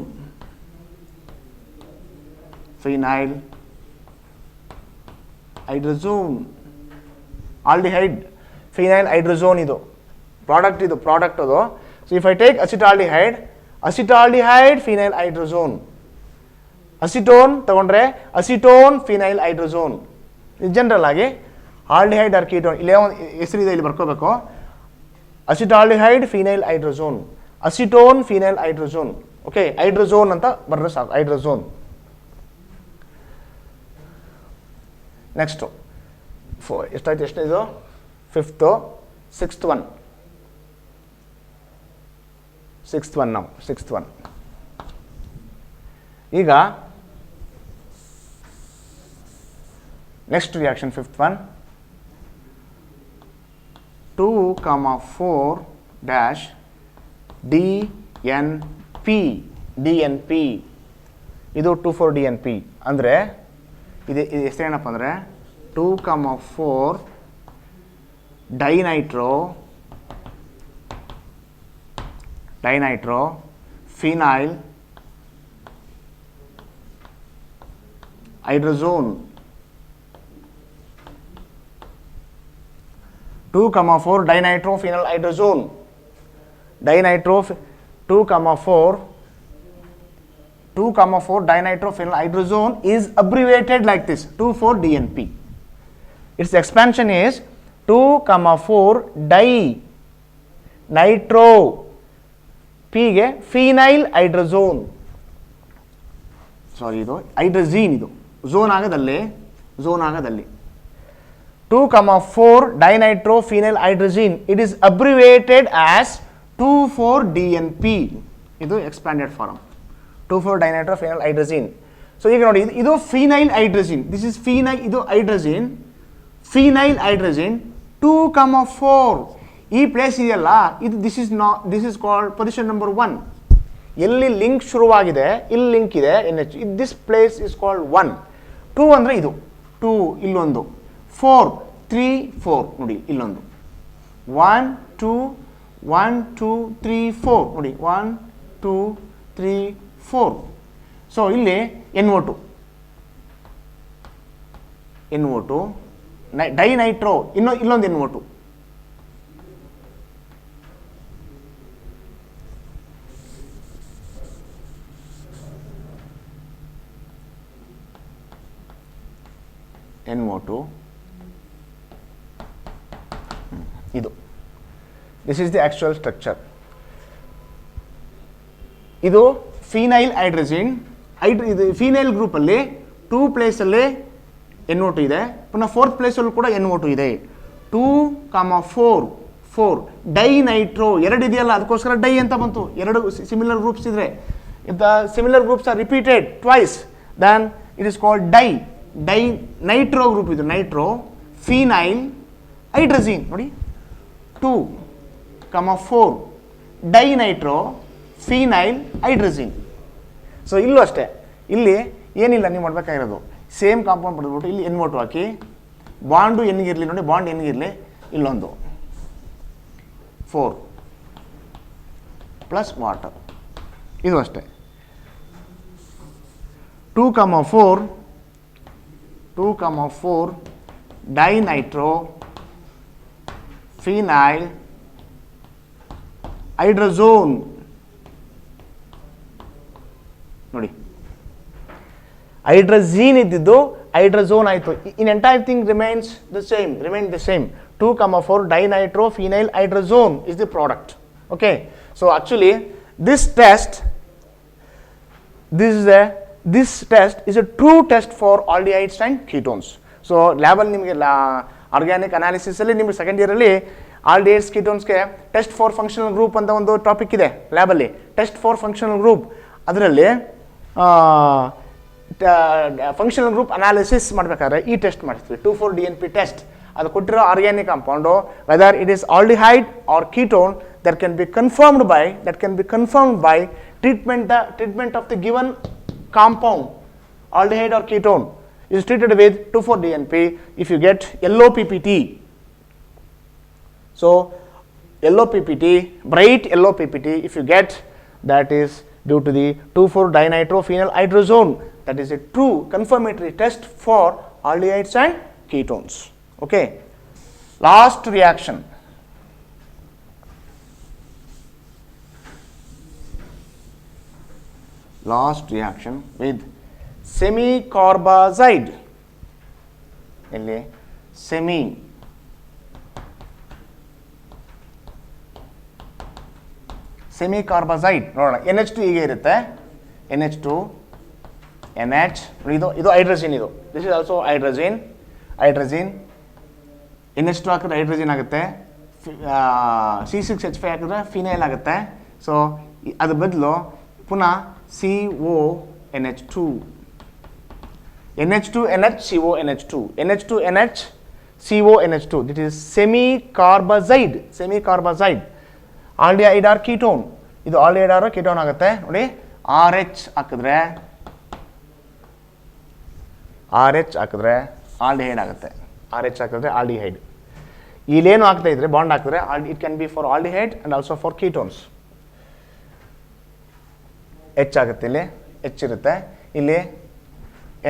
aldehyde, phenyl hydrazone, ಇದು ಪ್ರಾಡಕ್ಟ್ ಅದು. So if I take acetaldehyde, phenyl hydrazone, acetone ತಗೊಂಡ್ರೆ ಅಸಿಟೋನ್, ಫಿನೈಲ್ ಹೈಡ್ರಜೋನ್. ಜನರಲ್ ಆಗಿ ಆಲ್ಡಿಹೈಡ್ ಆರ್ ಕೀಟೋನ್, ಇಲ್ಲೇ ಒಂದು ಹೆಸರಿದೆ, ಇಲ್ಲಿ ಬರ್ಕೋಬೇಕು, acetaldehyde, phenyl hydrazone, acetone, phenyl hydrazone. Okay, hydrazone ಅಂತ ಬರೆದ್ರೆ ಸಾಕು, ಹೈಡ್ರಜೋನ್. ನೆಕ್ಸ್ಟು ಎಷ್ಟಾಯ್ತು, ಇದು ಫಿಫ್ತು, ಸಿಕ್ಸ್ತ್ ಒನ್. ಈಗ next reaction, fifth one, 2,4 DNP. ಇದು 2,4-DNP ಅಂದರೆ ಇದು ಹೆಸರೇನಪ್ಪ ಅಂದರೆ 2,4 dinitro phenyl ಹೈಡ್ರಜೋನ್ 2,4 dinitrophenyl hydrazone. 2,4 dinitrophenyl hydrazone is abbreviated like this 2,4-DNP. Its expansion is 2,4 dinitro P ಗೆ phenyl hydrazone. ಸಾರಿ, ಇದು ಹೈಡ್ರಜೀನ್, ಇದು zone ಆಗದಲ್ಲಿ 2,4 dinitrophenyl hydrazine. It is abbreviated as 2,4-DNP. ಇದು expanded form 2,4 dinitrophenyl hydrazine. So ಈಗ ನೋಡಿ, ಇದು phenyl ಹೈಡ್ರಜಿನ್, this is phenyl, ಇದು ಹೈಡ್ರಜಿನ್, phenyl ಹೈಡ್ರಜಿನ್ 2,4. ಈ place ಇದೆಯಲ್ಲ, ಇದು this is called position number 1. ಎಲ್ಲಿ ಲಿಂಕ್ ಶುರುವಾಗಿದೆ, ಇಲ್ಲಿ ಲಿಂಕ್ ಇದೆ NH, this place is called 1. 2 ಅಂದರೆ ಇದು 2, ಇಲ್ಲೊಂದು 4, 3, 4 ನೋಡಿ, ಇಲ್ಲೊಂದು 1, 2, 1, 2, 3, 4 ನೋಡಿ, 1, 2, 3, 4. ಸೊ ಇಲ್ಲಿ NO2 ಡೈನೈಟ್ರೋ, ಇಲ್ಲೊಂದು NO2. ಇದು this is the actual structure. ಇದು ಫಿನೈಲ್ ಹೈಡ್ರಜಿನ್, ಇದು ಫಿನೈಲ್ ಗ್ರೂಪಲ್ಲಿ 2 ಪ್ಲೇಸಲ್ಲಿ NO2 ಇದೆ, ಪುನಃ 4th ಪ್ಲೇಸಲ್ಲೂ ಕೂಡ NO2 ಇದೆ. 2,4 ಡೈನೈಟ್ರೋ, 2 ಇದೆಯಲ್ಲ, ಅದಕ್ಕೋಸ್ಕರ ಡೈ ಅಂತ ಬಂತು. 2 ಸಿಮಿಲರ್ ಗ್ರೂಪ್ಸ್ ಇದ್ರೆ, if the similar groups are repeated twice, then it is called nitro group. ಇದು ನೈಟ್ರೋ ಫಿನೈಲ್ ಹೈಡ್ರಜಿನ್ ನೋಡಿ, 2,4 ಡೈನೈಟ್ರೋ ಫಿನೈಲ್ ಹೈಡ್ರಜಿನ್. ಸೊ ಇಲ್ಲೂ ಅಷ್ಟೇ, ಇಲ್ಲಿ ಏನಿಲ್ಲ, ನೀವು ಮಾಡಬೇಕಾಗಿರೋದು ಸೇಮ್ ಕಾಂಪೌಂಡ್ ಪಡೆದ್ಬಿಟ್ಟು ಇಲ್ಲಿ NO2 ಹಾಕಿ, ಬಾಂಡು ಎನ್ಗಿರಲಿ ನೋಡಿ, ಬಾಂಡ್ ಎನ್ಗಿರಲಿ, ಇಲ್ಲೊಂದು 4 ಪ್ಲಸ್ ವಾಟರ್, ಇದು ಅಷ್ಟೇ. 2,4 ಡೈನೈಟ್ರೋ ಫಿನೈಲ್ ಹೈಡ್ರಜೋನ್ ನೋಡಿ, ಹೈಡ್ರಜೀನ್ ಇದ್ದಿದ್ದು ಹೈಡ್ರಜೋನ್ ಆಯಿತು. In entire thing remain the same. 2,4 dinitrophenyl hydrazone is the product. Okay, so actually this test is a true test for aldehydes and ketones. So lab ಅಲ್ಲಿ ನಿಮಗೆ organic analysis ಅಲ್ಲಿ ನಿಮಗೆ second year ಅಲ್ಲಿ aldehydes ಕೀಟೋನ್ಸ್ಗೆ test for functional group ಅಂತ ಒಂದು topic ಇದೆ ಲ್ಯಾಬಲ್ಲಿ, ಟೆಸ್ಟ್ ಫಾರ್ ಫಂಕ್ಷನಲ್ ಗ್ರೂಪ್. ಅದರಲ್ಲಿ ಫಂಕ್ಷನಲ್ ಗ್ರೂಪ್ ಅನಾಲಿಸಿಸ್ ಮಾಡಬೇಕಾದ್ರೆ ಈ ಟೆಸ್ಟ್ ಮಾಡಿಸ್ತೀವಿ, 2,4-DNP ಟೆಸ್ಟ್. ಅದು ಕೊಟ್ಟಿರೋ organic compound whether it is aldehyde or ketone, that can be confirmed by treatment of the given compound, aldehyde or ketone is treated with 2,4-DNP. If you get LOPPT, so LOPPT, bright LOPPT, if you get, that is due to the 2,4-dinitrophenyl hydrazone. That is a true confirmatory test for aldehydes and ketones. Okay, last reaction. With semi-carbazide. ಇಲ್ಲಿ semi-carbazide ನೋಡೋಣ. NH2 ಹೀಗೆ ಇರುತ್ತೆ, NH2 NH, ಇದು ಹೈಡ್ರಜಿನ್, ಇದು this is also ಹೈಡ್ರಜಿನ್. NH2 ಹಾಕಿದ್ರೆ ಹೈಡ್ರಜಿನ್ ಆಗುತ್ತೆ, C6H5 ಹಾಕಿದ್ರೆ phenyl ಆಗುತ್ತೆ. ಸೊ ಅದ್ರ ಬದಲು ಪುನಃ CONH2, NH2NH CONH2, NH2NH CONH2. This is semi-carbazide. Aldehyde or ketone, ಇದು ಆಲ್ಡಿಹೈಡ್ ಆರ್ ಕೀಟೋನ್ ಆಗುತ್ತೆ ನೋಡಿ. RH ಹಾಕಿದ್ರೆ ಆಲ್ಡಿಹೈಡ್ ಆಗುತ್ತೆ, RH ಹಾಕಿದ್ರೆ ಆಲ್ಡಿಹೈಡ್. ಇಲ್ಲೇನು ಆಗ್ತಾ ಇದ್ರೆ ಬಾಂಡ್ ಹಾಕಿದ್ರೆ it can be for aldehyde and also for ketones. H ಆಗುತ್ತೆ, ಇಲ್ಲಿ H ಇರುತ್ತೆ, ಇಲ್ಲಿ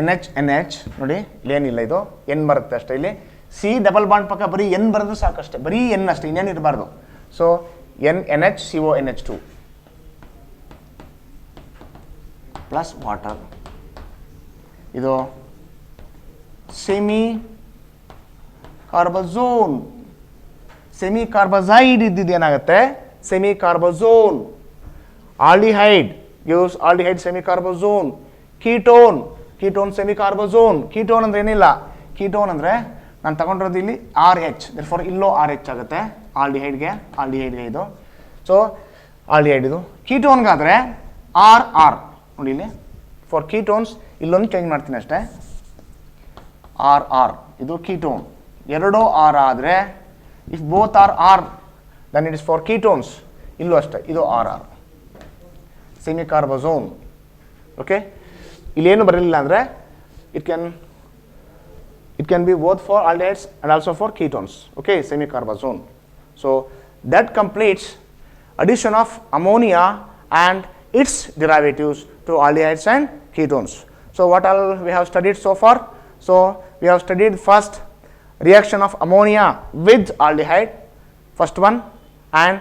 NH ನೋಡಿ, ಇಲ್ಲೇನಿಲ್ಲ, ಇದು N ಬರುತ್ತೆ ಅಷ್ಟೇ. ಇಲ್ಲಿ ಸಿ ಡಬಲ್ ಬಾಂಡ್ ಪಕ್ಕ ಬರೀ ಎನ್ ಬರೋದು ಸಾಕಷ್ಟೇ, ಬರೀ ಎನ್ ಅಷ್ಟೇ, ಇನ್ನೇನು ಇರಬಾರ್ದು. So NH2 plus water. ಇದು ಸೆಮಿ ಕಾರ್ಬಜೋನ್. ಸೆಮಿ ಕಾರ್ಬಜೈಡ್ ಇದ್ದಿದ್ದು ಏನಾಗುತ್ತೆ, semicarbazone. Aldehyde gives aldehyde semicarbazone. Ketone semicarbazone. Ketone ಅಂದ್ರೆ ಏನಿಲ್ಲ, ಕೀಟೋನ್ ಅಂದ್ರೆ ನಾನು ತಗೊಂಡಿರೋದು ಇಲ್ಲಿ RH, ಫಾರ್ ಇಲ್ಲೋ RH ಆಗುತ್ತೆ ಆಲ್ಡಿಹೈಡ್ಗೆ ಇದು. ಸೊ ಆಲ್ಡಿಹೈಡ್ ಇದು. ಕೀಟೋನ್ಗಾದರೆ RR ನೋಡಿ ಇಲ್ಲಿ, ಫಾರ್ ಕೀಟೋನ್ಸ್ ಇಲ್ಲೊಂದು ಚೇಂಜ್ ಮಾಡ್ತೀನಿ ಅಷ್ಟೇ, RR ಇದು ಕೀಟೋನ್. ಎರಡೂ R ಆದರೆ if both are R then it is for ketones. ಇಲ್ಲೂ ಅಷ್ಟೇ, ಇದು RR ಸೆಮಿ ಕಾರ್ಬಜೋನ್. ಓಕೆ, ಇಲ್ಲೇನು ಬರಲಿಲ್ಲ ಅಂದರೆ it can be both for aldehydes and also for ketones. Okay, semi carbazone. So that completes addition of ammonia and its derivatives to aldehydes and ketones. So what all we have studied so far? So we have studied first reaction of ammonia with aldehyde, first one, and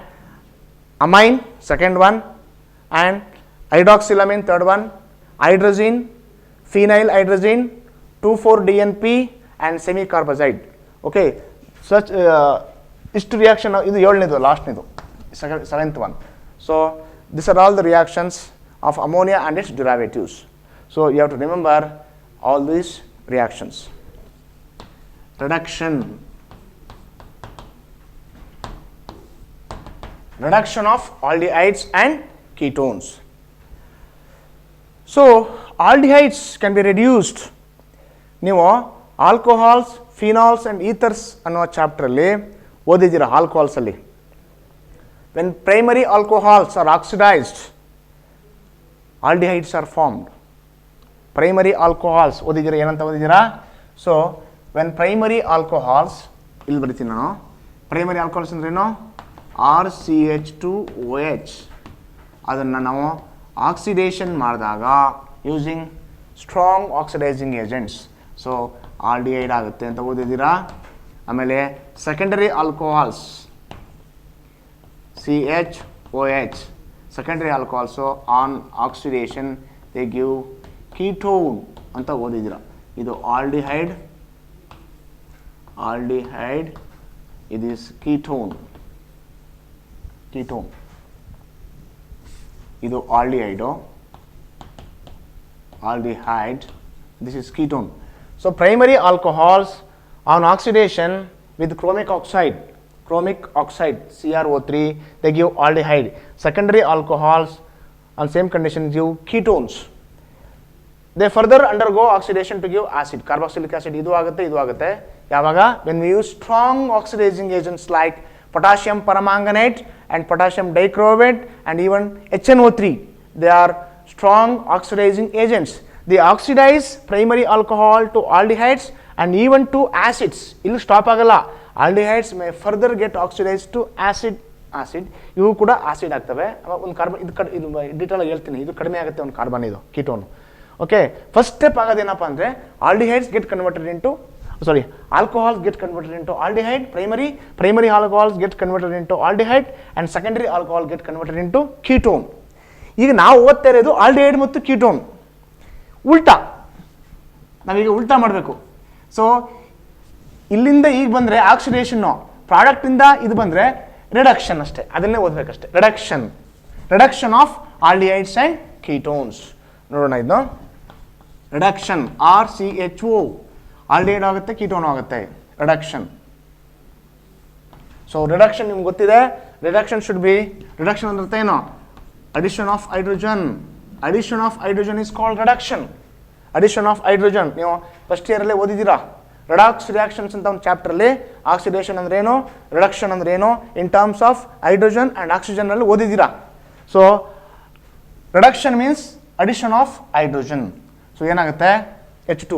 amine, second one, and hydroxylamine, third one, hydrazine, phenyl hydrazine, 2,4-DNP and semi carbazide. Okay, such ಇಷ್ಟು reaction, ಇದು 7ನೇದು ಲಾಸ್ಟ್ನೇದು, 7th one. So these are all the reactions of ammonia and its derivatives. So you have to remember all these reactions. Reduction of aldehydes and ketones. So aldehydes can be reduced. ನೀವು alcohols, phenols and ethers ಅನ್ನೋ ಚಾಪ್ಟ್ರಲ್ಲಿ ಓದಿದ್ದೀರ. ಆಲ್ಕೋಹಾಲ್ಸಲ್ಲಿ when primary alcohols are oxidised, aldehydes are formed. Primary alcohols ಓದಿದ್ದೀರ, ಏನಂತ ಓದಿದ್ದೀರಾ? So when primary alcohols, ಇಲ್ಲಿ ಬರಿತೀನಿ ನಾನು, ಪ್ರೈಮರಿ ಆಲ್ಕೋಹಾಲ್ಸ್ ಅಂದ್ರೇನು, RCH2OH. ಅದನ್ನು ನಾವು ಆಕ್ಸಿಡೇಷನ್ ಮಾಡಿದಾಗ using strong oxidising agents, so aldehyde ಆಗುತ್ತೆ ಅಂತ ಓದಿದ್ದೀರಾ. ಆಮೇಲೆ secondary alcohols, CHOH, secondary alcohols on oxidation they give ketone ಅಂತ ಓದಿದ್ದೀರಾ. ಇದು ಆಲ್ಡಿಹೈಡ್, it is ketone. ಇದು aldehyde, this is ketone. So primary alcohols on oxidation with chromic oxide CrO3, they give aldehyde. Secondary alcohols on same condition give ketones. They further undergo oxidation to give acid, carboxylic acid. ಇದು ಆಗುತ್ತೆ ಯಾವಾಗ, when we use strong oxidizing agents like potassium permanganate and potassium dichromate and even HNO3. They are strong oxidizing agents. They oxidize primary alcohol to aldehydes and even to acids. ಇಲ್ಲಿ stop ಆಗಲ್ಲ. aldehydes may further get oxidized to acid. ಇವು ಕೂಡ acid ಆಗ್ತವೆ. ಒಂದು carbon, ಇದು detail ಆಗಿ ಹೇಳ್ತೀನಿ, ಇದು ಕಡಿಮೆ ಆಗುತ್ತೆ ಒಂದು ಕಾರ್ಬನ್, ಇದು ಕೀಟೋನ್. ಓಕೆ, ಫಸ್ಟ್ ಸ್ಟೆಪ್ ಆಗೋದೇನಪ್ಪ ಅಂದರೆ aldehydes get converted into alcohols get converted into aldehyde. Primary alcohols get converted into aldehyde and secondary alcohol get converted into ketone. ಈಗ ನಾವು ಓದ್ತಾ ಇರೋದು ಆಲ್ಡಿಹೈಡ್ ಮತ್ತು ಕೀಟೋನ್. ಉಲ್ಟಾ, ನಾವೀಗ ಉಲ್ಟಾ ಮಾಡಬೇಕು. ಸೊ ಇಲ್ಲಿಂದ ಈಗ ಬಂದರೆ ಆಕ್ಸಿಡೇಷನ್ನು, ಪ್ರಾಡಕ್ಟಿಂದ ಇದು ಬಂದರೆ ರಿಡಕ್ಷನ್ ಅಷ್ಟೇ, ಅದನ್ನೇ ಓದಬೇಕಷ್ಟೇ. Reduction of aldehydes and ketones. ನೋಡೋಣ ಇದನ್ನು. ರಿಡಕ್ಷನ್ RCHO, ಆಲ್ಡಿಹೈಡ್ ಆಗುತ್ತೆ, ಕೀಟೋನ್ ಆಗುತ್ತೆ. ರಿಡಕ್ಷನ್. ಸೊ ರಿಡಕ್ಷನ್ ನಿಮ್ಗೆ ಗೊತ್ತಿದೆ. ರಿಡಕ್ಷನ್ ಅಂದ್ರೆ ಏನು? addition of hydrogen. Addition of hydrogen is called reduction. Addition of hydrogen ನೀವು ಫಸ್ಟ್ ಇಯರಲ್ಲೇ ಓದಿದ್ದೀರಾ. ರೆಡಾಕ್ಸ್ ರಿಯಾಕ್ಷನ್ಸ್ ಅಂತ ಒಂದು ಚಾಪ್ಟ್ರಲ್ಲಿ ಆಕ್ಸಿಡೇಷನ್ ಅಂದ್ರೇನು, ರಿಡಕ್ಷನ್ ಅಂದ್ರೇನು in terms of hydrogen and oxygen ಅಲ್ಲಿ ಓದಿದ್ದೀರಾ. So reduction means addition of hydrogen. So ಏನಾಗುತ್ತೆ, H2.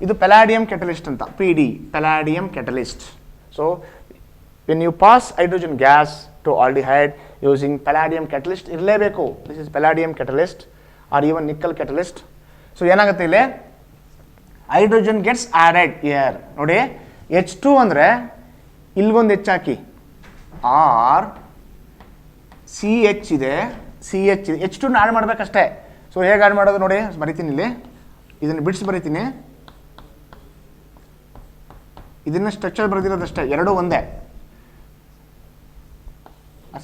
ಇದು ಪೆಲಾಡಿಯಂ ಕೆಟಲಿಸ್ಟ್ ಅಂತ, PD, palladium catalyst. So when you pass hydrogen gas to aldehyde using palladium catalyst ಇರಲೇಬೇಕು. This is palladium catalyst or even nickel catalyst. So ಏನಾಗುತ್ತೆ ಇಲ್ಲಿ, hydrogen gets added here. ನೋಡಿ, H2 ಅಂದರೆ ಇಲ್ಗೊಂದು H ಹಾಕಿ, R C H ಇದೆ, C H ಇದೆ, H2 add ಮಾಡಬೇಕಷ್ಟೇ. So ಹೇಗೆ add ಮಾಡೋದು ನೋಡಿ, ಬರಿತೀನಿ ಇಲ್ಲಿ, ಇದನ್ನು ಬಿಡಿಸಿ ಬರಿತೀನಿ, ಇದನ್ನು ಸ್ಟ್ರಕ್ಚರ್ ಬರೆದಿರೋದಷ್ಟೇ, ಎರಡೂ ಒಂದೇ.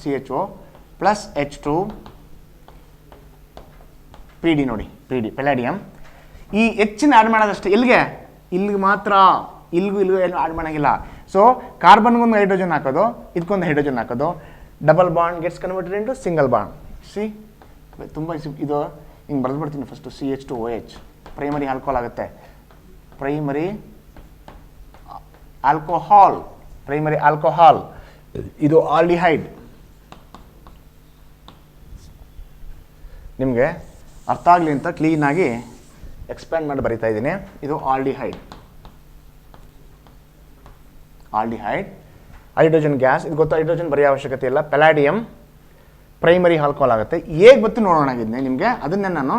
C H O plus H2 P D ನೋಡಿ, ಪಿ ಡಿ ಪೆಲಾಡಿಯಮ್. ಈ ಹೆಚ್ಚಿನ ಆ್ಯಡ್ ಮಾಡೋದಷ್ಟೇ, ಎಲ್ಲಿಗೆ? ಇಲ್ಲಿಗೆ ಮಾತ್ರ, ಇಲ್ಲಿಗೂ ಏನು ಆ್ಯಡ್ ಮಾಡೋಂಗಿಲ್ಲ. ಸೊ ಕಾರ್ಬನ್ಗೊಂದು ಹೈಡ್ರೋಜನ್ ಹಾಕೋದು, ಇದಕ್ಕೊಂದು ಹೈಡ್ರೋಜನ್ ಹಾಕೋದು, double bond gets converted into single bond. C ತುಂಬ ಇದು ಹಿಂಗೆ ಬರೆದ್ಬಿಡ್ತೀನಿ ಫಸ್ಟು, CH2OH ಪ್ರೈಮರಿ ಆಲ್ಕೋಹಾಲ್ ಆಗುತ್ತೆ, ಪ್ರೈಮರಿ ಆಲ್ಕೋಹಾಲ್, ಪ್ರೈಮರಿ ಆಲ್ಕೋಹಾಲ್. ಇದು ಆಲ್ಡಿಹೈಡ್. ನಿಮಗೆ ಅರ್ಥ ಆಗಲಿ ಅಂತ ಕ್ಲೀನಾಗಿ ಎಕ್ಸ್ಪ್ಯಾಂಡ್ ಮಾಡಿ ಬರಿತಾ ಇದ್ದೀನಿ. ಇದು ಆಲ್ಡಿಹೈಡ್, ಆಲ್ಡಿಹೈಡ್, ಹೈಡ್ರೋಜನ್ ಗ್ಯಾಸ್. ಇದು ಗೊತ್ತು, ಹೈಡ್ರೋಜನ್ ಬರೆಯೋ ಅವಶ್ಯಕತೆ ಇಲ್ಲ. ಪೆಲಾಡಿಯಮ್ ಪ್ರೈಮರಿ ಆಲ್ಕೋಹಾಲ್ ಆಗುತ್ತೆ. ಹೇಗೆ ಬತ್ತು ನೋಡೋಣ ಆಗಿದ್ದೆ ನಿಮಗೆ, ಅದನ್ನೇ ನಾನು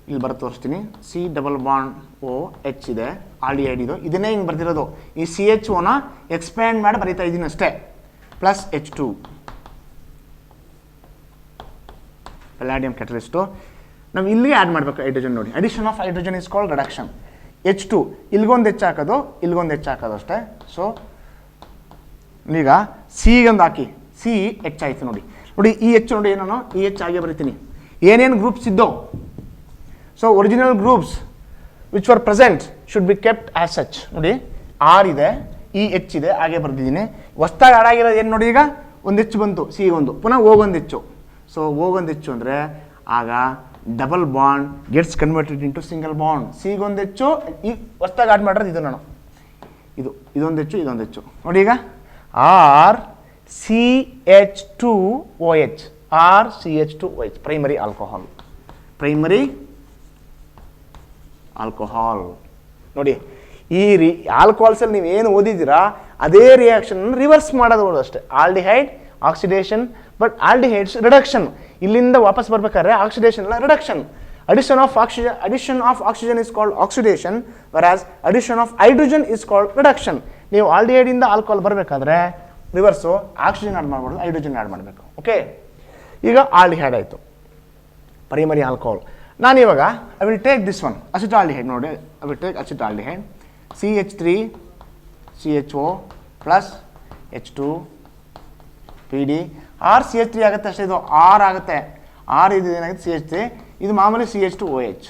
ಇಲ್ಲಿ ಬರೆದು ತೋರಿಸ್ತೀನಿ. COOH ಇದೆ, ಆಲ್ಡಿಹೈಡ್ ಇದು, ಇದನ್ನೇ ಹಿಂಗೆ ಬರ್ತಿರೋದು. ಈ CH2ನ ಎಕ್ಸ್ಪ್ಯಾಂಡ್ ಮಾಡಿ ಬರಿತಾ ಇದ್ದೀನಿ ಅಷ್ಟೇ. Plus H2 ಪೆಲಾಡಿಯಮ್ ಕ್ಯಾಟಲಿಸ್ಟು. ನಾವು ಇಲ್ಲಿಗೆ ಆ್ಯಡ್ ಮಾಡಬೇಕು ಹೈಡ್ರೋಜನ್ ನೋಡಿ. Addition of hydrogen is called reduction. H2 ಇಲ್ಗೊಂದು ಹೆಚ್ಚು ಹಾಕೋದು, ಇಲ್ಗೊಂದು ಹೆಚ್ಚು ಹಾಕೋದು ಅಷ್ಟೇ. ಸೊ ಈಗ ಸಿಗೊಂದು ಹಾಕಿ, CH ಆಯಿತು ನೋಡಿ. ನೋಡಿ ಈ H ನೋಡಿ, ನಾನು ಈ H ಹಾಗೆ ಬರಿತೀನಿ. ಏನೇನು ಗ್ರೂಪ್ಸ್ ಇದ್ದೋ, so original groups which were present should be kept as such. ನೋಡಿ ಆರ್ ಇದೆ, ಈ H ಇದೆ, ಹಾಗೆ ಬರೆದಿದ್ದೀನಿ. ಹೊಸ್ದಾಗಿ ಆಡಾಗಿರೋದು ಏನು ನೋಡಿ, ಈಗ ಒಂದು H ಬಂತು, ಸಿಗೊಂದು, ಪುನಃ ಓಗೊಂದು ಹೆಚ್ಚು. ಸೊ ಓಗೊಂದು ಹೆಚ್ಚು ಅಂದರೆ ಆಗ double bond gets converted into single bond. ಸಿಗೊಂದು ಹೆಚ್ಚು, ಈ ಹೊಸ್ದಾಗಿ ಆಡ್ ಮಾಡಿರೋದು ಇದು ನಾನು, ಇದೊಂದು ಹೆಚ್ಚು, ಇದೊಂದು ಹೆಚ್ಚು. ನೋಡಿ ಈಗ RCH2OH, RCH2OH primary alcohol, primary alcohol. ನೋಡಿ ಈ ಆಲ್ಕೋಹಾಲ್ಸಲ್ಲಿ ನೀವು ಏನು ಓದಿದ್ದೀರಾ ಅದೇ ರಿಯಾಕ್ಷನ್ ರಿವರ್ಸ್ ಮಾಡೋದು ಅಷ್ಟೇ. Aldehyde oxidation, but aldehydes reduction. ಇಲ್ಲಿಂದ ವಾಪಸ್ ಬರ್ಬೇಕಾದ್ರೆ ಆಕ್ಸಿಡೇಷನ್ ಅಲ್ಲ, reduction. Addition of oxygen is called oxidation, whereas addition of hydrogen is called reduction. ನೀವು ಆಲ್ಡಿಹೈಡಿಂದ ಆಲ್ಕೋಹಾಲ್ ಬರಬೇಕಾದ್ರೆ ರಿವರ್ಸು ಆಕ್ಸಿಜನ್ ಆ್ಯಡ್ ಮಾಡ್ಬಾರ್ದು, ಹೈಡ್ರೋಜನ್ ಆ್ಯಡ್ ಮಾಡಬೇಕು. ಓಕೆ, ಈಗ ಆಲ್ಡಿಹೈಡ್ ಆಯಿತು, ಪ್ರೈಮರಿ ಆಲ್ಕೋಹಾಲ್. ನಾನು ಇವಾಗ I will take this one, acetaldehyde ನೋಡಿ. I will take acetaldehyde, CH3CHO plus H2 PD. RCH3 ಆಗುತ್ತೆ ಅಷ್ಟೇ, ಇದು R ಆಗುತ್ತೆ. R ಇದು ಏನಾಗುತ್ತೆ CH3, ಇದು ಮಾಮೂಲಿ CH2OH.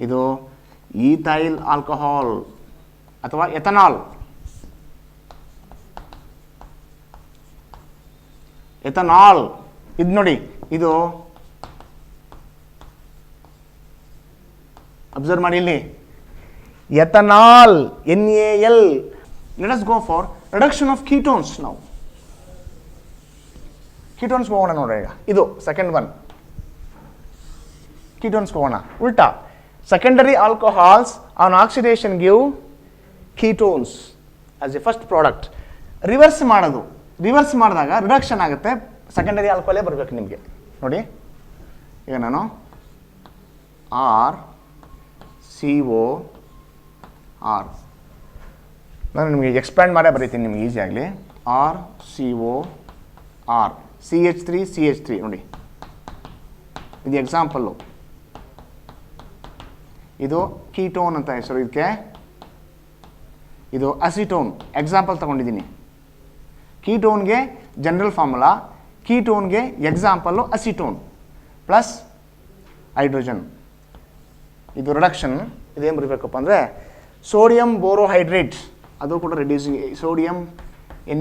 ಇದು ಈಥೈಲ್ ಆಲ್ಕೋಹಾಲ್ ಅಥವಾ ಎಥನಾಲ್. ಎಥನಾಲ್ ಇದು ನೋಡಿ, ಇದು ಅಬ್ಸರ್ವ್ ಮಾಡಿ ಇಲ್ಲಿ, ethanol, NaL. Let us go for reduction of ketones. ನಾವು ಕೀಟೋನ್ಸ್ ಹೋಗೋಣ ನೋಡ್ರಿ. ಈಗ ಇದು ಸೆಕೆಂಡ್ ಒನ್, ಕೀಟೋನ್ಸ್ ಹೋಗೋಣ. ಉಲ್ಟಾ, secondary alcohols on oxidation give ketones as a first product. Reverse ಮಾಡೋದು, ರಿವರ್ಸ್ ಮಾಡಿದಾಗ ರಿಡಕ್ಷನ್ ಆಗುತ್ತೆ, ಸೆಕೆಂಡರಿ ಆಲ್ಕೋಹಾಲೇ ಬರಬೇಕು ನಿಮಗೆ. ನೋಡಿ ಈಗ ನಾನು RCOR, ನಾನು ನಿಮಗೆ ಎಕ್ಸ್ಪ್ಯಾಂಡ್ ಮಾಡೇ ಬರೀತೀನಿ ನಿಮ್ಗೆ ಈಸಿ ಆಗಲಿ. RCOR, CH3 ನೋಡಿ, ಇದು ಎಕ್ಸಾಂಪಲ್ಲು. ಇದು ಕೀಟೋನ್ ಅಂತ ಹೆಸರು ಇದಕ್ಕೆ. ಇದು ಅಸಿಟೋನ್ ಎಕ್ಸಾಂಪಲ್ ತಗೊಂಡಿದ್ದೀನಿ. ಕೀಟೋನ್ಗೆ ಜನರಲ್ ಫಾರ್ಮುಲಾ, ಕೀಟೋನ್ಗೆ ಎಕ್ಸಾಂಪಲ್ಲು ಅಸಿಟೋನ್ ಪ್ಲಸ್ ಹೈಡ್ರೋಜನ್. ಇದು ರಿಡಕ್ಷನ್. ಇದೇನು ಬರಬೇಕಪ್ಪ ಅಂದರೆ ಸೋಡಿಯಂ ಬೋರೋಹೈಡ್ರೇಟ್, ಅದು ಕೂಡ ರೆಡ್ಯೂಸಿಂಗ್. ಸೋಡಿಯಂ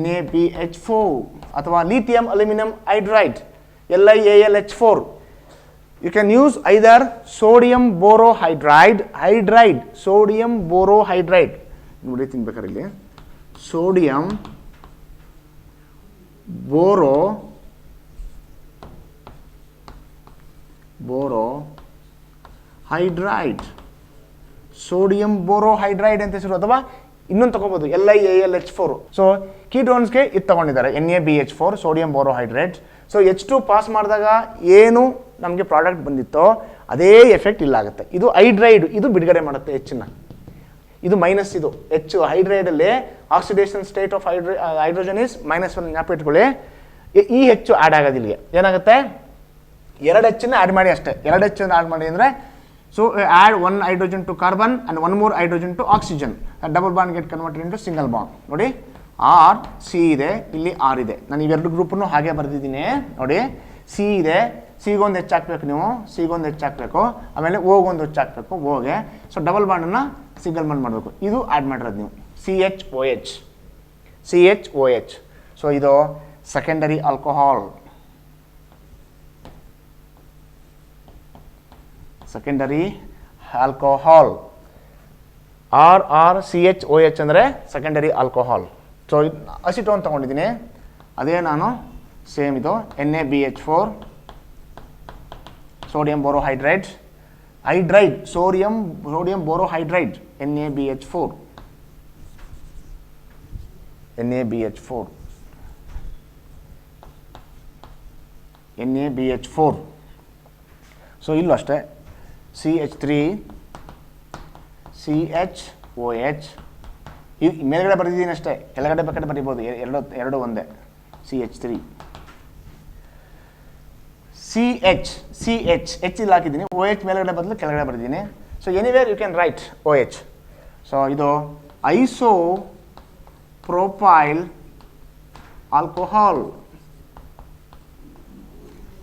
NaBH4 ಅಥವಾ lithium aluminium hydride, LiAlH4. You can use either sodium borohydride, sodium borohydride ನೋಡಿ ತಿನ್ಬೇಕಾರೆ ಇಲ್ಲಿ, ಸೋಡಿಯಂ ಬೋರೋಹೈಡ್ರೈಡ್, ಸೋಡಿಯಂ ಬೋರೋಹೈಡ್ರೈಡ್ ಅಂತ ಹೆಸರು. ಅಥವಾ ಇನ್ನೊಂದು ತಗೋಬೋದು, LiAlH4. ಸೊ ಕೀಟೋನ್ಸ್ಗೆ ಇದು ತಗೊಂಡಿದ್ದಾರೆ, NaBH4, sodium borohydrate. So H2 pass ಮಾಡಿದಾಗ ಏನು ನಮಗೆ ಪ್ರಾಡಕ್ಟ್ ಬಂದಿತ್ತೋ ಅದೇ ಎಫೆಕ್ಟ್ ಇಲ್ಲಾಗುತ್ತೆ. ಇದು ಹೈಡ್ರೈಡ್, ಇದು ಬಿಡುಗಡೆ ಮಾಡುತ್ತೆ ಹೆಚ್ಚಿನ. ಇದು ಮೈನಸ್, ಇದು ಹೆಚ್ಚು ಹೈಡ್ರೈಡಲ್ಲಿ oxidation state of hydrogen is -1 ಜ್ಞಾಪಕ ಇಟ್ಕೊಳ್ಳಿ. ಈ ಹೆಚ್ಚು ಆ್ಯಡ್ ಆಗೋದು ಇಲ್ಲಿಗೆ ಏನಾಗುತ್ತೆ, 2 ಹೆಚ್ಚನ್ನ ಆ್ಯಡ್ ಮಾಡಿ ಅಷ್ಟೇ. 2 ಹೆಚ್ಚನ್ನು ಆ್ಯಡ್ ಮಾಡಿ ಅಂದರೆ so add 1 hydrogen to carbon and 1 more hydrogen to oxygen, double bond get converted into single bond. ನೋಡಿ ಆರ್ ಸಿ ಇದೆ, ಇಲ್ಲಿ ಆರ್ ಇದೆ. ನಾನು ಇವೆರಡು ಗ್ರೂಪನ್ನು ಹಾಗೆ ಬರೆದಿದ್ದೀನಿ ನೋಡಿ. ಸಿ ಇದೆ, ಸಿಗೊಂದು ಹೆಚ್ಚು ಹಾಕ್ಬೇಕು ನೀವು, ಸಿಗೊಂದು ಹೆಚ್ಚು ಹಾಕಬೇಕು, ಆಮೇಲೆ ಓಗೊಂದು ಹೆಚ್ಚು ಹಾಕಬೇಕು ಓಗೆ. ಸೊ ಡಬಲ್ ಬಾಂಡನ್ನು ಸಿಂಗಲ್ ಬಾಂಡ್ ಮಾಡಬೇಕು. ಇದು ಆ್ಯಡ್ ಮಾಡಿರೋದು ನೀವು CHOH, CHOH. ಸೊ ಇದು secondary alcohol, secondary alcohol. RCHOH ಅಂದರೆ ಸೆಕೆಂಡರಿ ಆಲ್ಕೋಹಾಲ್. ಸೊ ಅಸಿಟೋನ್ ತೊಗೊಂಡಿದ್ದೀನಿ, ಅದೇ ನಾನು ಸೇಮ್ ಇದು NaBH4 sodium borohydride, hydride sodium borohydride NaBH4, NaBH4, NaBH4. So ಇಲ್ಲೂ ಅಷ್ಟೇ CH3 CHOH. ಈ ಮೇಲ್ಗಡೆ ಬರೆದಿದ್ದೀನಿ ಅಷ್ಟೇ, ಕೆಳಗಡೆ ಬೇಕಾದ್ರೆ ಬರೀಬೋದು, ಎರಡು ಒಂದೇ. CH3 CH ಇಲ್ಲಿ ಹಾಕಿದ್ದೀನಿ, OH ಮೇಲ್ಗಡೆ ಬದಲು ಕೆಳಗಡೆ ಬರೆದಿದ್ದೀನಿ. So anywhere you can write OH. So ಇದು isopropyl alcohol,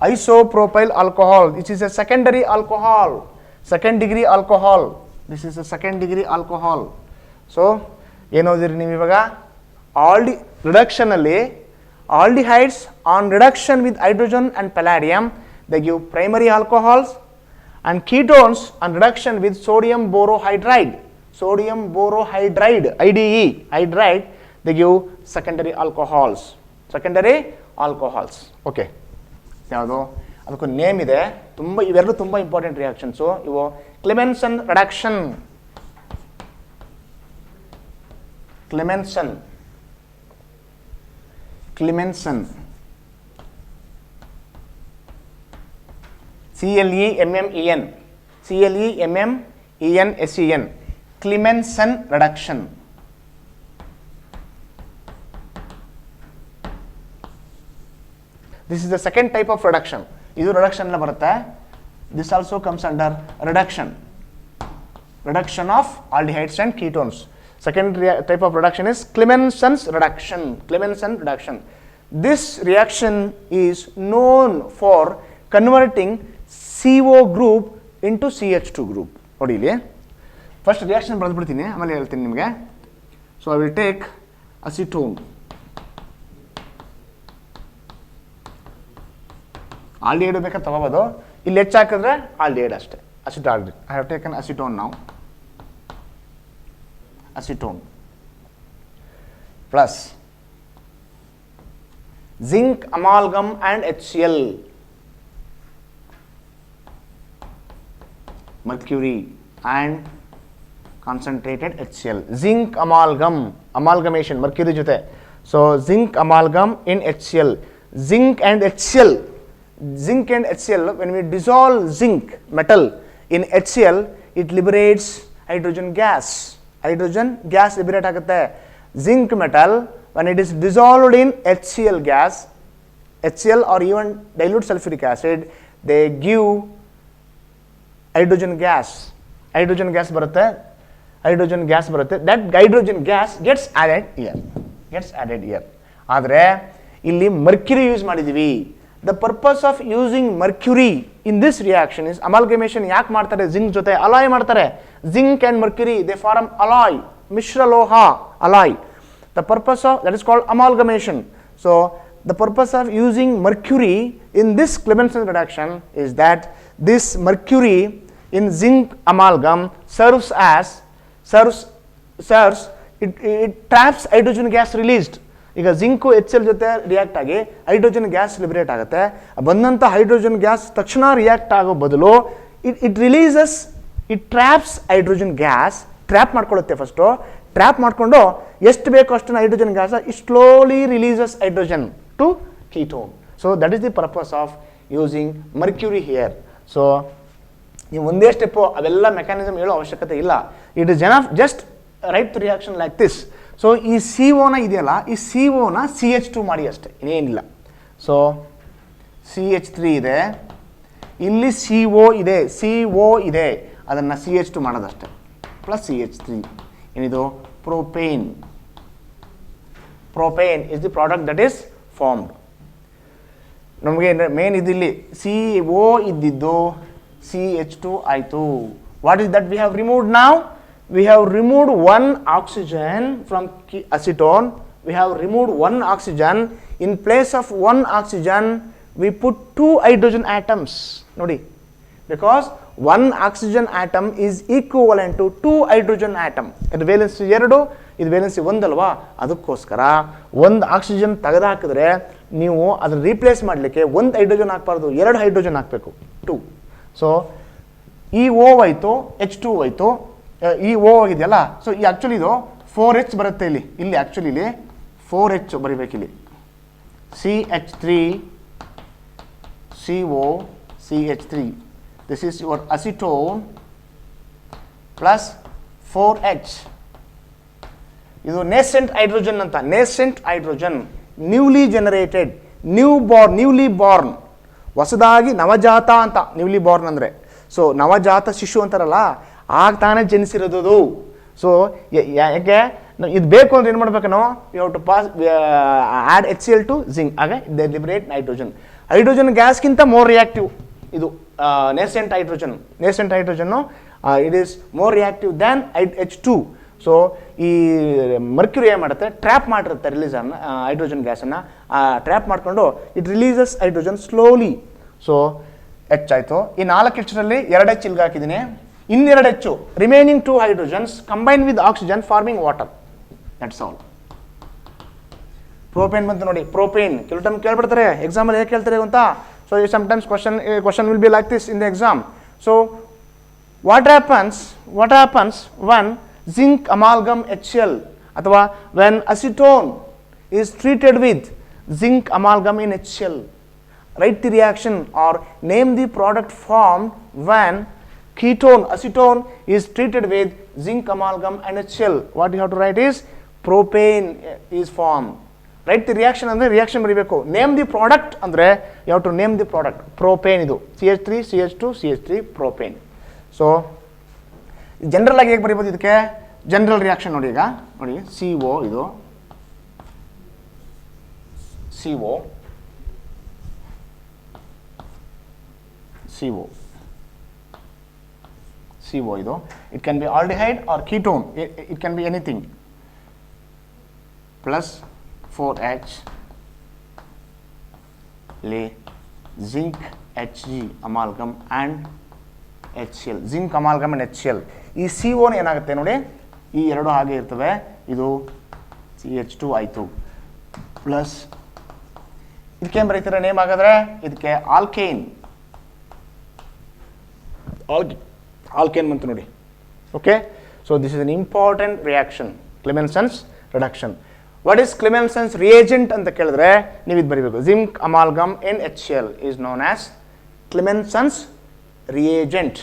isopropyl alcohol, which is a secondary alcohol, second degree alcohol. This is a second degree alcohol. So ಏನು ಓದಿರಿ ನೀವು ಇವಾಗ, ರಿಡಕ್ಷನ್ ಅಲ್ಲಿ aldehydes on reduction with hydrogen and palladium they give primary alcohols, and ketones on reduction with sodium borohydride IDE hydride they give secondary alcohols. Okay, ಯಾವುದು ಅದಕ್ಕೂ name ಇದೆ. ತುಂಬ ಇವೆರಡು ತುಂಬ ಇಂಪಾರ್ಟೆಂಟ್ ರಿಯಾಕ್ಷನ್ಸು ಇವು. Clemmensen reduction, Clemmensen CLEMMEN Clemmensen reduction. This is the second type of reduction. ಇದು reduction ಎಲ್ಲ ಬರುತ್ತೆ. This also comes under reduction of aldehydes and ketones. Second type of reduction is Clemenson's reduction. This reaction is known for converting CO group into CH2 group. ನೋಡಿ ಇಲ್ಲಿ first reaction ಬರೆದ್ಬಿಡ್ತೀನಿ, ಆಮೇಲೆ ಹೇಳ್ತೀನಿ ನಿಮಗೆ. So I will take acetone, aldehyde ಬೇಕಾದ್ರೆ ತಗೋಬೋದು, ಇಲ್ಲಿ ಹೆಚ್ಚು ಹಾಕಿದ್ರೆ ಆಲ್ಡಿಹೈಡ್ ಅಷ್ಟೇ, acetaldehyde. I have taken acetone now. Acetone plus zinc amalgam and HCl, mercury and concentrated HCl. Zinc amalgamation mercury ಜೊತೆ. So zinc amalgam in HCl. Zinc and HCl, when we dissolve zinc metal in HCl, it liberates hydrogen gas liberate ಆಗುತ್ತೆ. Zinc metal when it is dissolved in HCl or even dilute sulfuric acid, they give hydrogen gas ಬರುತ್ತೆ. That hydrogen gas gets added here. ಆದರೆ ಇಲ್ಲಿ mercury use ಮಾಡಿದ್ದೀವಿ. The purpose of using mercury in this reaction is amalgamation. ಯಾಕೆ ಮಾಡ್ತಾರೆ? zinc ಜೊತೆ alloy ಮಾಡ್ತಾರೆ. Zinc and mercury they form alloy, ಮಿಶ್ರ ಲೋಹ alloy. The purpose of that is called amalgamation. So the purpose of using mercury in this Clemmensen reduction is that this mercury in zinc amalgam serves it traps hydrogen gas released. ಈಗ zinc HCl ಜೊತೆ react ಆಗಿ hydrogen gas liberate ಆಗುತ್ತೆ. ಬಂದಂಥ hydrogen gas ತಕ್ಷಣ react ಆಗೋ ಬದಲು it traps hydrogen gas, trap ಮಾಡ್ಕೊಳ್ಳುತ್ತೆ. First trap ಮಾಡಿಕೊಂಡು ಎಷ್ಟು ಬೇಕೋ ಅಷ್ಟನ್ನು hydrogen gas it slowly releases hydrogen to ketone. So that is the purpose of using mercury here. So ನೀವು ಒಂದೇ ಸ್ಟೆಪ್ಪು ಅವೆಲ್ಲ ಮೆಕ್ಯಾನಿಸಮ್ ಹೇಳೋ ಅವಶ್ಯಕತೆ ಇಲ್ಲ. It is just write the reaction like this. So ಈ ಸಿ ಒನ ಇದೆಯಲ್ಲ, ಈ ಸಿ ಒನ CH2 ಮಾಡಿ ಅಷ್ಟೇ, ಇನ್ನೇನಿಲ್ಲ. ಸೊ CH3 ಇದೆ, ಇಲ್ಲಿ CO ಇದೆ, CO ಇದೆ, ಅದನ್ನು CH2 ಮಾಡೋದಷ್ಟೇ, ಪ್ಲಸ್ CH3. ಏನಿದು propane. Propane is the product that is formed. ನಮಗೆ ಮೇನ್ ಇದಿಲ್ಲಿ CO ಇದ್ದಿದ್ದು CH2 ಆಯಿತು. What is that we have removed ನಾವ್? We have removed one oxygen from acetone. We have removed one oxygen. In place of one oxygen, we put two hydrogen atoms. Nodi, because one oxygen atom is equivalent to two hydrogen atom. ಇದು valency 2, ಇದು valency 1 ಅಲ್ವಾ? ಅದಕ್ಕೋಸ್ಕರ ಒಂದು oxygen ತೆಗೆದು ಹಾಕಿದ್ರೆ ನೀವು ಅದನ್ನು replace ಮಾಡಲಿಕ್ಕೆ ಒಂದು ಹೈಡ್ರೋಜನ್ ಹಾಕಬಾರ್ದು, 2 ಹೈಡ್ರೋಜನ್ ಹಾಕಬೇಕು, 2. ಸೊ ಈ O ಆಯಿತು, H2 ಆಯಿತು, ಈ O ಆಗಿದೆಯಲ್ಲ. ಸೊ ಈ ಆ್ಯಕ್ಚುಲಿ ಇದು 4H ಬರುತ್ತೆ ಇಲ್ಲಿ. ಇಲ್ಲಿ ಆ್ಯಕ್ಚುಲಿ ಇಲ್ಲಿ 4H ಬರೀಬೇಕಿಲ್ಲಿ. CH3 CO CH3. This is your acetone plus 4H. ಇದು ನೇಸೆಂಟ್ ಹೈಡ್ರೋಜನ್ ಅಂತ. Nascent hydrogen, newly generated, newly Born, ಹೊಸದಾಗಿ ನವಜಾತ ಅಂತ. ನ್ಯೂಲಿ ಬಾರ್ನ್ ಅಂದರೆ ಸೊ ನವಜಾತ ಶಿಶು ಅಂತಾರಲ್ಲ, ಆಗ ತಾನೇ ಜನಿಸಿರೋದು. ಸೊ ಯಾಕೆ ಇದು ಬೇಕು ಅಂದ್ರೆ ಏನು ಮಾಡ್ಬೇಕು ನಾವು? You have to pass add HCl to zinc, ಆಗ ದೇ ಲಿಬರೇಟ್ ನೈಟ್ರೋಜನ್. ಹೈಡ್ರೋಜನ್ ಗ್ಯಾಸ್ಗಿಂತ ಮೋರ್ ರಿಯಾಕ್ಟಿವ್ ಇದು nascent hydrogen. Nascent hydrogen it is more reactive than H2. So ಈ ಮರ್ಕ್ಯುರಿ ಏನು ಮಾಡುತ್ತೆ, ಟ್ರ್ಯಾಪ್ ಮಾಡಿರುತ್ತೆ ರಿಲೀಸನ್ನು, ಹೈಡ್ರೋಜನ್ ಗ್ಯಾಸನ್ನು ಟ್ರ್ಯಾಪ್ ಮಾಡಿಕೊಂಡು it releases hydrogen slowly. So H ಆಯಿತು. ಈ 4 Hರಲ್ಲಿ 2 H ಇಲ್ಗೆ ಹಾಕಿದ್ದೀನಿ, ಇನ್ನೆರಡು H, remaining 2 hydrogens combine with oxygen farming water. That's all. Propane ಬಂತು ನೋಡಿ. ಪ್ರೋಪೇನ್ ಕೆಲವು ಟೈಮ್ ಕೇಳ್ಬಿಡ್ತಾರೆ ಎಕ್ಸಾಮಲ್ಲಿ, ಹೇಗೆ ಕೇಳ್ತಾರೆ ಅಂತ. So sometimes question will be like this in the exam. So what happens when zinc amalgam HCl ಅಥವಾ when acetone is treated with zinc amalgam in HCl? Write the reaction or name the product formed when acetone is treated with zinc amalgam and HCl. What you have to write is propane is formed. Write the reaction ಅಂದರೆ reaction ಬರೀಬೇಕು. Name the product ಅಂದರೆ you have to name the product. Propane ಇದು CH3 CH2 CH3 propane. So general ಆಗಿ ಹೇಗೆ ಬರೀಬೋದು ಇದಕ್ಕೆ? General reaction ನೋಡಿ. ಈಗ ನೋಡಿ, CO ಇದು CO ಇದು. It can be aldehyde or ketone. It can be anything. Plus 4H zinc Hg amalgam and HCl. zinc amalgam and HCl. ಈ CO ಏನಾಗುತ್ತೆ ನೋಡಿ, ಈ 2 ಹಾಗೆ ಇರ್ತವೆ. ಇದು CH2 ಆಯಿತು. ಪ್ಲಸ್ ಇದಕ್ಕೇನು ಬರೀತೀರ ನೇಮ್ ಹಾಗಾದ್ರೆ? ಇದಕ್ಕೆ ಆಲ್ಕೇನ್ ಬಂತು ನೋಡಿ. Okay, so this is an important reaction, Clemmensen's reduction. What is Clemmensen's reagent ಅಂತ ಕೇಳಿದ್ರೆ ನೀವು ಇದು ಬರೀಬೇಕು. Zinc amalgam in HCl is known as Clemmensen's reagent.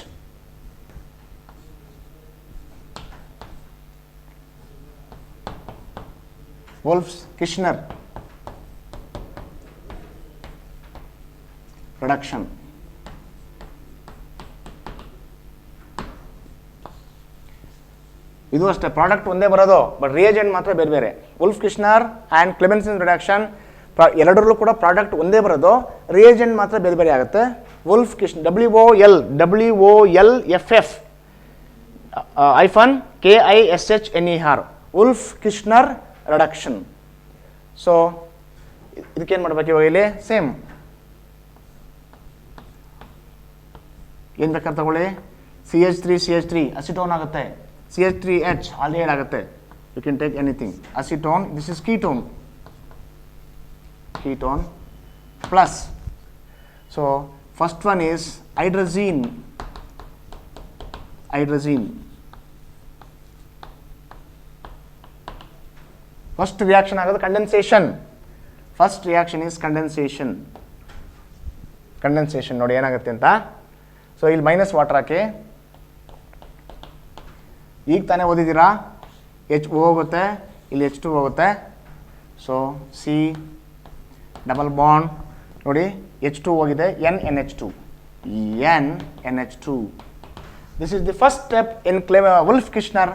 Wolff-Kishner reduction. ಇದು ಅಷ್ಟೇ, ಪ್ರಾಡಕ್ಟ್ ಒಂದೇ ಬರೋದು, ಬಟ್ ರಿಯೇಜೆಂಟ್ ಮಾತ್ರ ಬೇರೆ ಬೇರೆ. Wolff-Kishner ಆ್ಯಂಡ್ ಕ್ಲೆಮೆನ್ಸನ್ ರಿಡಕ್ಷನ್ ಎರಡರಲ್ಲೂ ಕೂಡ ಪ್ರಾಡಕ್ಟ್ ಒಂದೇ ಬರೋದು, ರಿಯೇಜೆಂಟ್ ಮಾತ್ರ ಬೇರೆ ಬೇರೆ ಆಗುತ್ತೆ. Wolff-Kishner WOLFF -KISHNER Wolff-Kishner reduction. So ಇದಕ್ಕೇನು ಮಾಡ್ಬೇಕು ಇವಾಗ? ಇಲ್ಲಿ ಸೇಮ್ ಏನು ಬೇಕಾದ್ರೆ ತಗೊಳ್ಳಿ. CH3 ಅಸಿಟೋನ್ ಆಗುತ್ತೆ, CH3H ಆಲ್ಡಿಹೈಡ್ ಆಗುತ್ತೆ. You can take anything. Acetone, this is ketone plus. So first one is hydrazine. First reaction ಆಗೋದು condensation. First reaction is condensation. ನೋಡಿ ಏನಾಗುತ್ತೆ ಅಂತ. ಸೊ ಇಲ್ಲಿ ಮೈನಸ್ ವಾಟರ್ ಹಾಕಿ, ಈಗ ತಾನೇ ಓದಿದ್ದೀರಾ H O ಹೋಗುತ್ತೆ, ಇಲ್ಲಿ H2 ಹೋಗುತ್ತೆ. ಸೊ ಸಿ ಡಬಲ್ ಬಾಂಡ್ ನೋಡಿ H2 ಹೋಗಿದೆ, NNH2. NNH2. This is the first step in Wolff-Kishner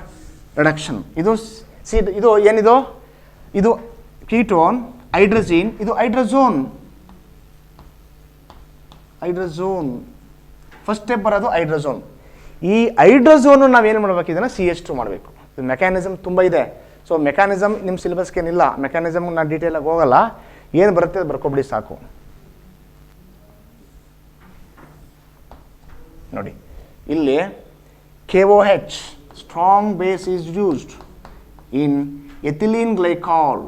reduction. ಇದು ಏನಿದು, ಇದು ಕೀಟೋನ್, ಹೈಡ್ರೋಜಿನ್, ಇದು ಹೈಡ್ರೋಜೋನ್. ಫಸ್ಟ್ ಸ್ಟೆಪ್ ಬರೋದು ಹೈಡ್ರೋಜೋನ್. ಈ ಹೈಡ್ರೋಜೋನು ನಾವೇನು ಮಾಡಬೇಕು, ಇದನ್ನು CH2 ಮಾಡಬೇಕು. ಇದು ಮೆಕ್ಯಾನಿಸಮ್ ತುಂಬ ಇದೆ. ಸೊ ಮೆಕ್ಯಾನಿಸಮ್ ನಿಮ್ಮ ಸಿಲೆಬಸ್ಗೇನಿಲ್ಲ, ಮೆಕ್ಯಾನಿಸಮ್ ನಾನು ಡೀಟೇಲಾಗಿ ಹೋಗಲ್ಲ, ಏನು ಬರುತ್ತೆ ಅದು ಬರ್ಕೊಬಿಡಿ ಸಾಕು. ನೋಡಿ ಇಲ್ಲಿ KOH strong base is used in ethylene glycol.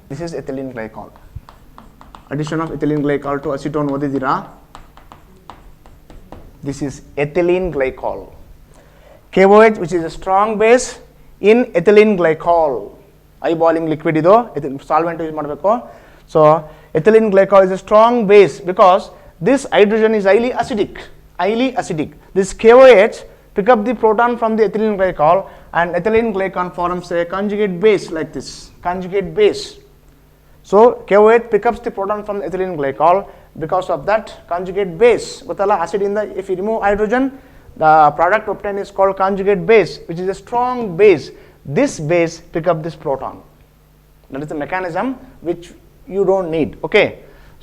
This is ethylene glycol. Addition of ethylene glycol to acetone ಓದಿದ್ದೀರಾ? This is ethylene glycol. KOH which is a strong base in ethylene glycol. High boiling liquid ಇದು solvent use ಮಾಡಬೇಕು. So ethylene glycol is a strong base because this hydrogen is highly acidic. This KOH pick up the proton from the ethylene glycol and ethylene glycol forms a conjugate base like this, conjugate base. So KOH picks up the proton from the ethylene glycol because of that conjugate base. Gottalla acid in the, if you remove hydrogen, the product obtained is called conjugate base, which is a strong base. This base pick up this proton. That is the mechanism which you don't need. Okay,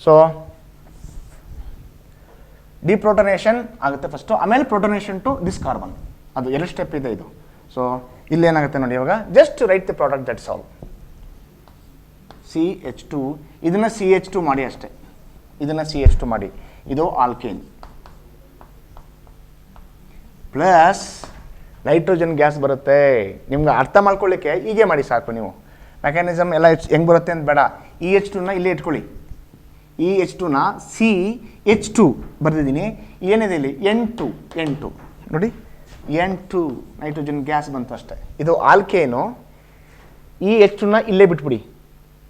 so ಡಿಪ್ರೋಟನೇಷನ್ ಆಗುತ್ತೆ first, ಆಮೇಲೆ ಪ್ರೋಟೋನೇಷನ್ to this carbon. ಅದು 2 step ಇದೆ ಇದು. So ಇಲ್ಲೇನಾಗುತ್ತೆ ನೋಡಿ, ಇವಾಗ just right the product, that's all. CH2, ಇದನ್ನು CH2 ಮಾಡಿ ಅಷ್ಟೇ, ಇದನ್ನು CH2 ಮಾಡಿ. ಇದು ಆಲ್ಕೇನ್ ಪ್ಲಸ್ ನೈಟ್ರೋಜನ್ ಗ್ಯಾಸ್ ಬರುತ್ತೆ. ನಿಮ್ಗೆ ಅರ್ಥ ಮಾಡ್ಕೊಳ್ಳಿಕ್ಕೆ ಹೀಗೆ ಮಾಡಿ ಸಾಕು. ನೀವು ಮೆಕ್ಯಾನಿಸಮ್ ಎಲ್ಲ ಹೆಂಗೆ ಬರುತ್ತೆ ಅಂತ ಬೇಡ. EH2ನ ಇಲ್ಲೇ ಇಟ್ಕೊಳ್ಳಿ. EH2ನ CH2 ಬರೆದಿದ್ದೀನಿ. ಏನಿದೆ ಇಲ್ಲಿ N2 ನೋಡಿ, N2 ನೈಟ್ರೋಜನ್ ಗ್ಯಾಸ್ ಬಂತು ಅಷ್ಟೇ. ಇದು ಆಲ್ಕೇನು. EH2ನ ಇಲ್ಲೇ ಬಿಟ್ಬಿಡಿ,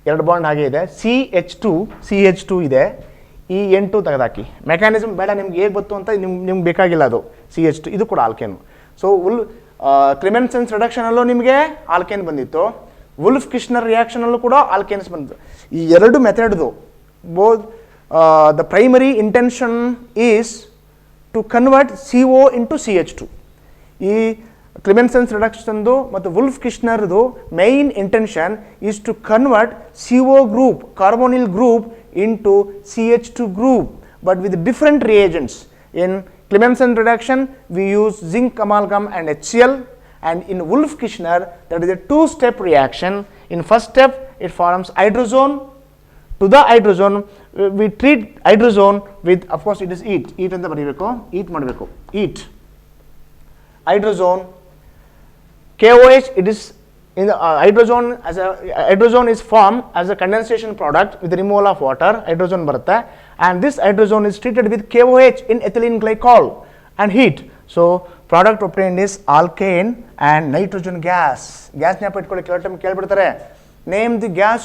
2 ಬಾಂಡ್ ಹಾಗೆ ಇದೆ. CH2 ಇದೆ, ಈ N2 ತೆಗೆದಾಕಿ. ಮೆಕ್ಯಾನಿಸಮ್ ಬೇಡ, ನಿಮ್ಗೆ ಹೇಗೆ ಗೊತ್ತು ಅಂತ ನಿಮ್ಗೆ ಬೇಕಾಗಿಲ್ಲ. ಅದು CH2, ಇದು ಕೂಡ ಆಲ್ಕೇನು. ಸೊ ಕ್ಲಿಮೆನ್ಸೆನ್ಸ್ ರಿಡಕ್ಷನಲ್ಲೂ ನಿಮಗೆ ಆಲ್ಕೇನ್ ಬಂದಿತ್ತು, ವುಲ್ಫ್-ಕಿಶ್ನರ್ ರಿಯಾಕ್ಷನಲ್ಲೂ ಕೂಡ ಆಲ್ಕೇನ್ಸ್ ಬಂದಿತ್ತು. ಈ 2 ಮೆಥಡ್ದು both the primary intention is to convert CO into CH2. ಈ ಕ್ಲಿಮೆನ್ಸೆನ್ಸ್ ರಿಡಕ್ಷನ್ದು ಮತ್ತು ವುಲ್ಫ್-ಕಿಶ್ನರ್ದು main intention is to convert CO group, carbonyl group into CH2 group, but with different reagents. In Clemmensen reduction we use zinc amalgam and HCl, and in Wolff-Kishner that is a 2-step reaction. In first step it forms hydrazone. To the hydrazone we treat hydrazone with, of course it is heat anta baribeku, heat ಮಾಡಬೇಕು, heat hydrazone. KOH, it is in the hydrazone is formed as a condensation product with the removal of water, hydrazone barutte, and this hydrazone is treated with KOH in ethylene glycol and heat. So product obtained is alkane and nitrogen gas. ನ್ಯಾಪ ಇಟ್ಕೊಳ್ಳಿ, ಕೆಲವು time ಕೇಳ್ಬಿಡ್ತಾರೆ, name the gas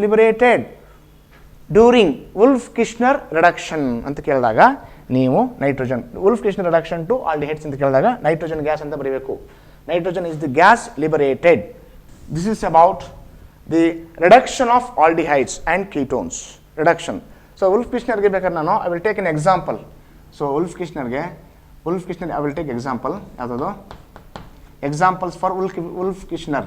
liberated during Wolff-Kishner reduction ಅಂತ ಕೇಳಿದಾಗ ನೀವು nitrogen, Wolff-Kishner reduction to aldehydes ಅಂತ ಕೇಳಿದಾಗ nitrogen gas ಅಂತ ಬರೀಬೇಕು. Nitrogen is the gas liberated. This is about the reduction of aldehydes and ketones reduction. So Wolff-Kishnerಗೆ ಬೇಕಾದ್ರೆ ನಾನು I will take an example. So Wolff-Kishner I will take example. ಯಾವುದದು examples for Wolff-Kishner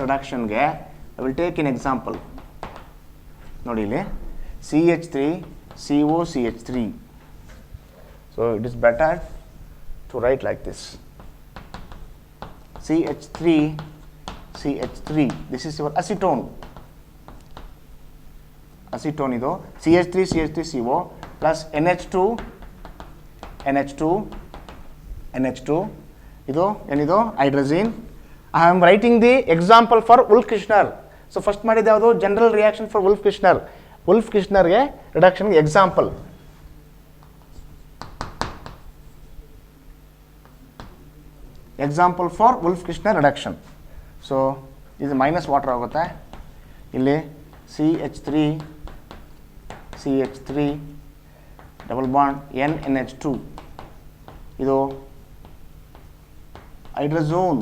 reduction ಗೆ I will take an example. ನೋಡಿ ಇಲ್ಲಿ CH3 CO CH3. So it is better to write like this, CH3 CH3. This is your acetone ಇದು CH3 CO plus NH2 ಇದು ಏನಿದು ಹೈಡ್ರೋಜಿನ್. I am writing the example for Wolff-Kishner. So first ಮಾಡಿದ್ದು ಯಾವುದು, general reaction for Wolff-Kishnerಗೆ ರಿಡಕ್ಷನ್ಗೆ example. Example for Wolff-Kishner reduction. ಸೊ ಇದು minus water ಆಗುತ್ತೆ. ಇಲ್ಲಿ CH3 ಡಬಲ್ ಬಾಂಡ್ NNH2 ಇದು ಹೈಡ್ರೋಜೋನ್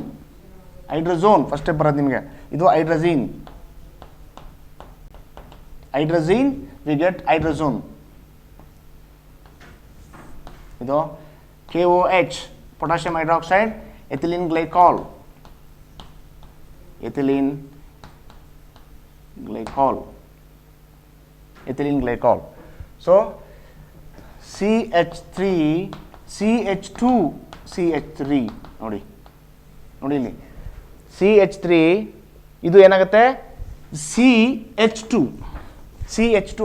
ಫಸ್ಟೇ ಬರೋದು ನಿಮಗೆ. ಇದು ಹೈಡ್ರಜೀನ್ ವಿ ಗೆಟ್ ಹೈಡ್ರೋಜೋನ್. ಇದು KOH potassium hydroxide ethylene glycol. So CH2 ನೋಡಿ ಇಲ್ಲಿ CH3 ಇದು ಏನಾಗುತ್ತೆ CH2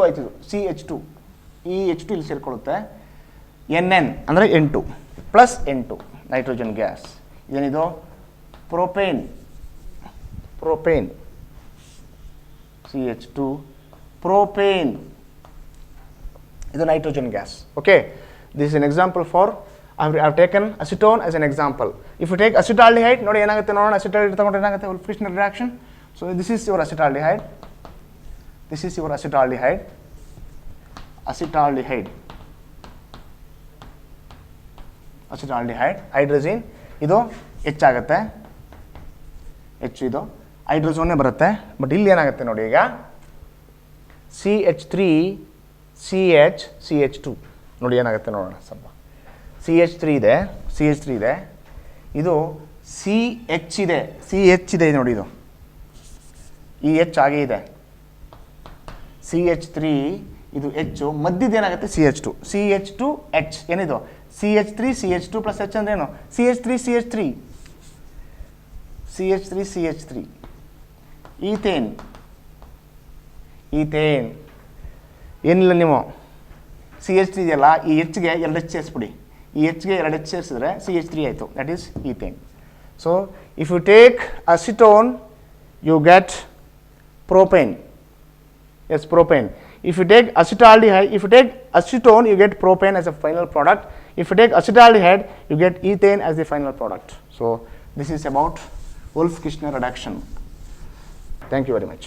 ಆಯ್ತು. CH2 ಈ H2 ಇಲ್ಲಿ ಸೇರ್ಕೊಳ್ಳುತ್ತೆ. NN ಅಂದರೆ N2 plus N2 nitrogen gas. ಇದೇನಿದು ಪ್ರೋಪೇನ್ CH2 ಪ್ರೋಪೇನ್ ಇದು nitrogen gas. Okay, this is an example for I have taken acetone as an example. If you take acetaldehyde, ನೋಡಿ ಏನಾಗುತ್ತೆ ನೋಡೋಣ. acetaldehyde ತಗೊಂಡ್ರೆ ಏನಾಗುತ್ತೆ Wolff-Kishner reaction. So this is your acetaldehyde. ಹೈಡ್ರೋಜಿನ್ ಇದು H ಆಗುತ್ತೆ. ಇದು ಹೈಡ್ರೋಜೋನೇ ಬರುತ್ತೆ. ಬಟ್ ಇಲ್ಲಿ ಏನಾಗುತ್ತೆ ನೋಡಿ, ಈಗ CH3 CH2 ನೋಡಿ ಏನಾಗುತ್ತೆ ನೋಡೋಣ. ಸ್ವಲ್ಪ CH3 ಇದೆ, ಇದು CH ಇದೆ ನೋಡಿ. ಇದು ಈ H ಆಗೇ ಇದೆ. CH3 ಇದು H, ಮಧ್ಯದ ಏನಾಗುತ್ತೆ CH2H. ಏನಿದು CH3 ಪ್ಲಸ್ H ಅಂದ್ರೆ ಏನು CH3 ಈಥೇನ್. ಏನಿಲ್ಲ, ನೀವು CH3 ಇದೆಯಲ್ಲ, ಈ Hಗೆ 2 H ಸೇರಿಸ್ಬಿಡಿ. ಈ Hಗೆ 2 H ಸೇರಿಸಿದ್ರೆ CH3 ಆಯಿತು. That is ethane. So if you take acetone you get propane. Yes, propane. If you take acetaldehyde, if you take acetone, you get propane as a final product. If you take acetaldehyde, you get ethane as the final product. So this is about Wolff-Kishner reduction. Thank you very much.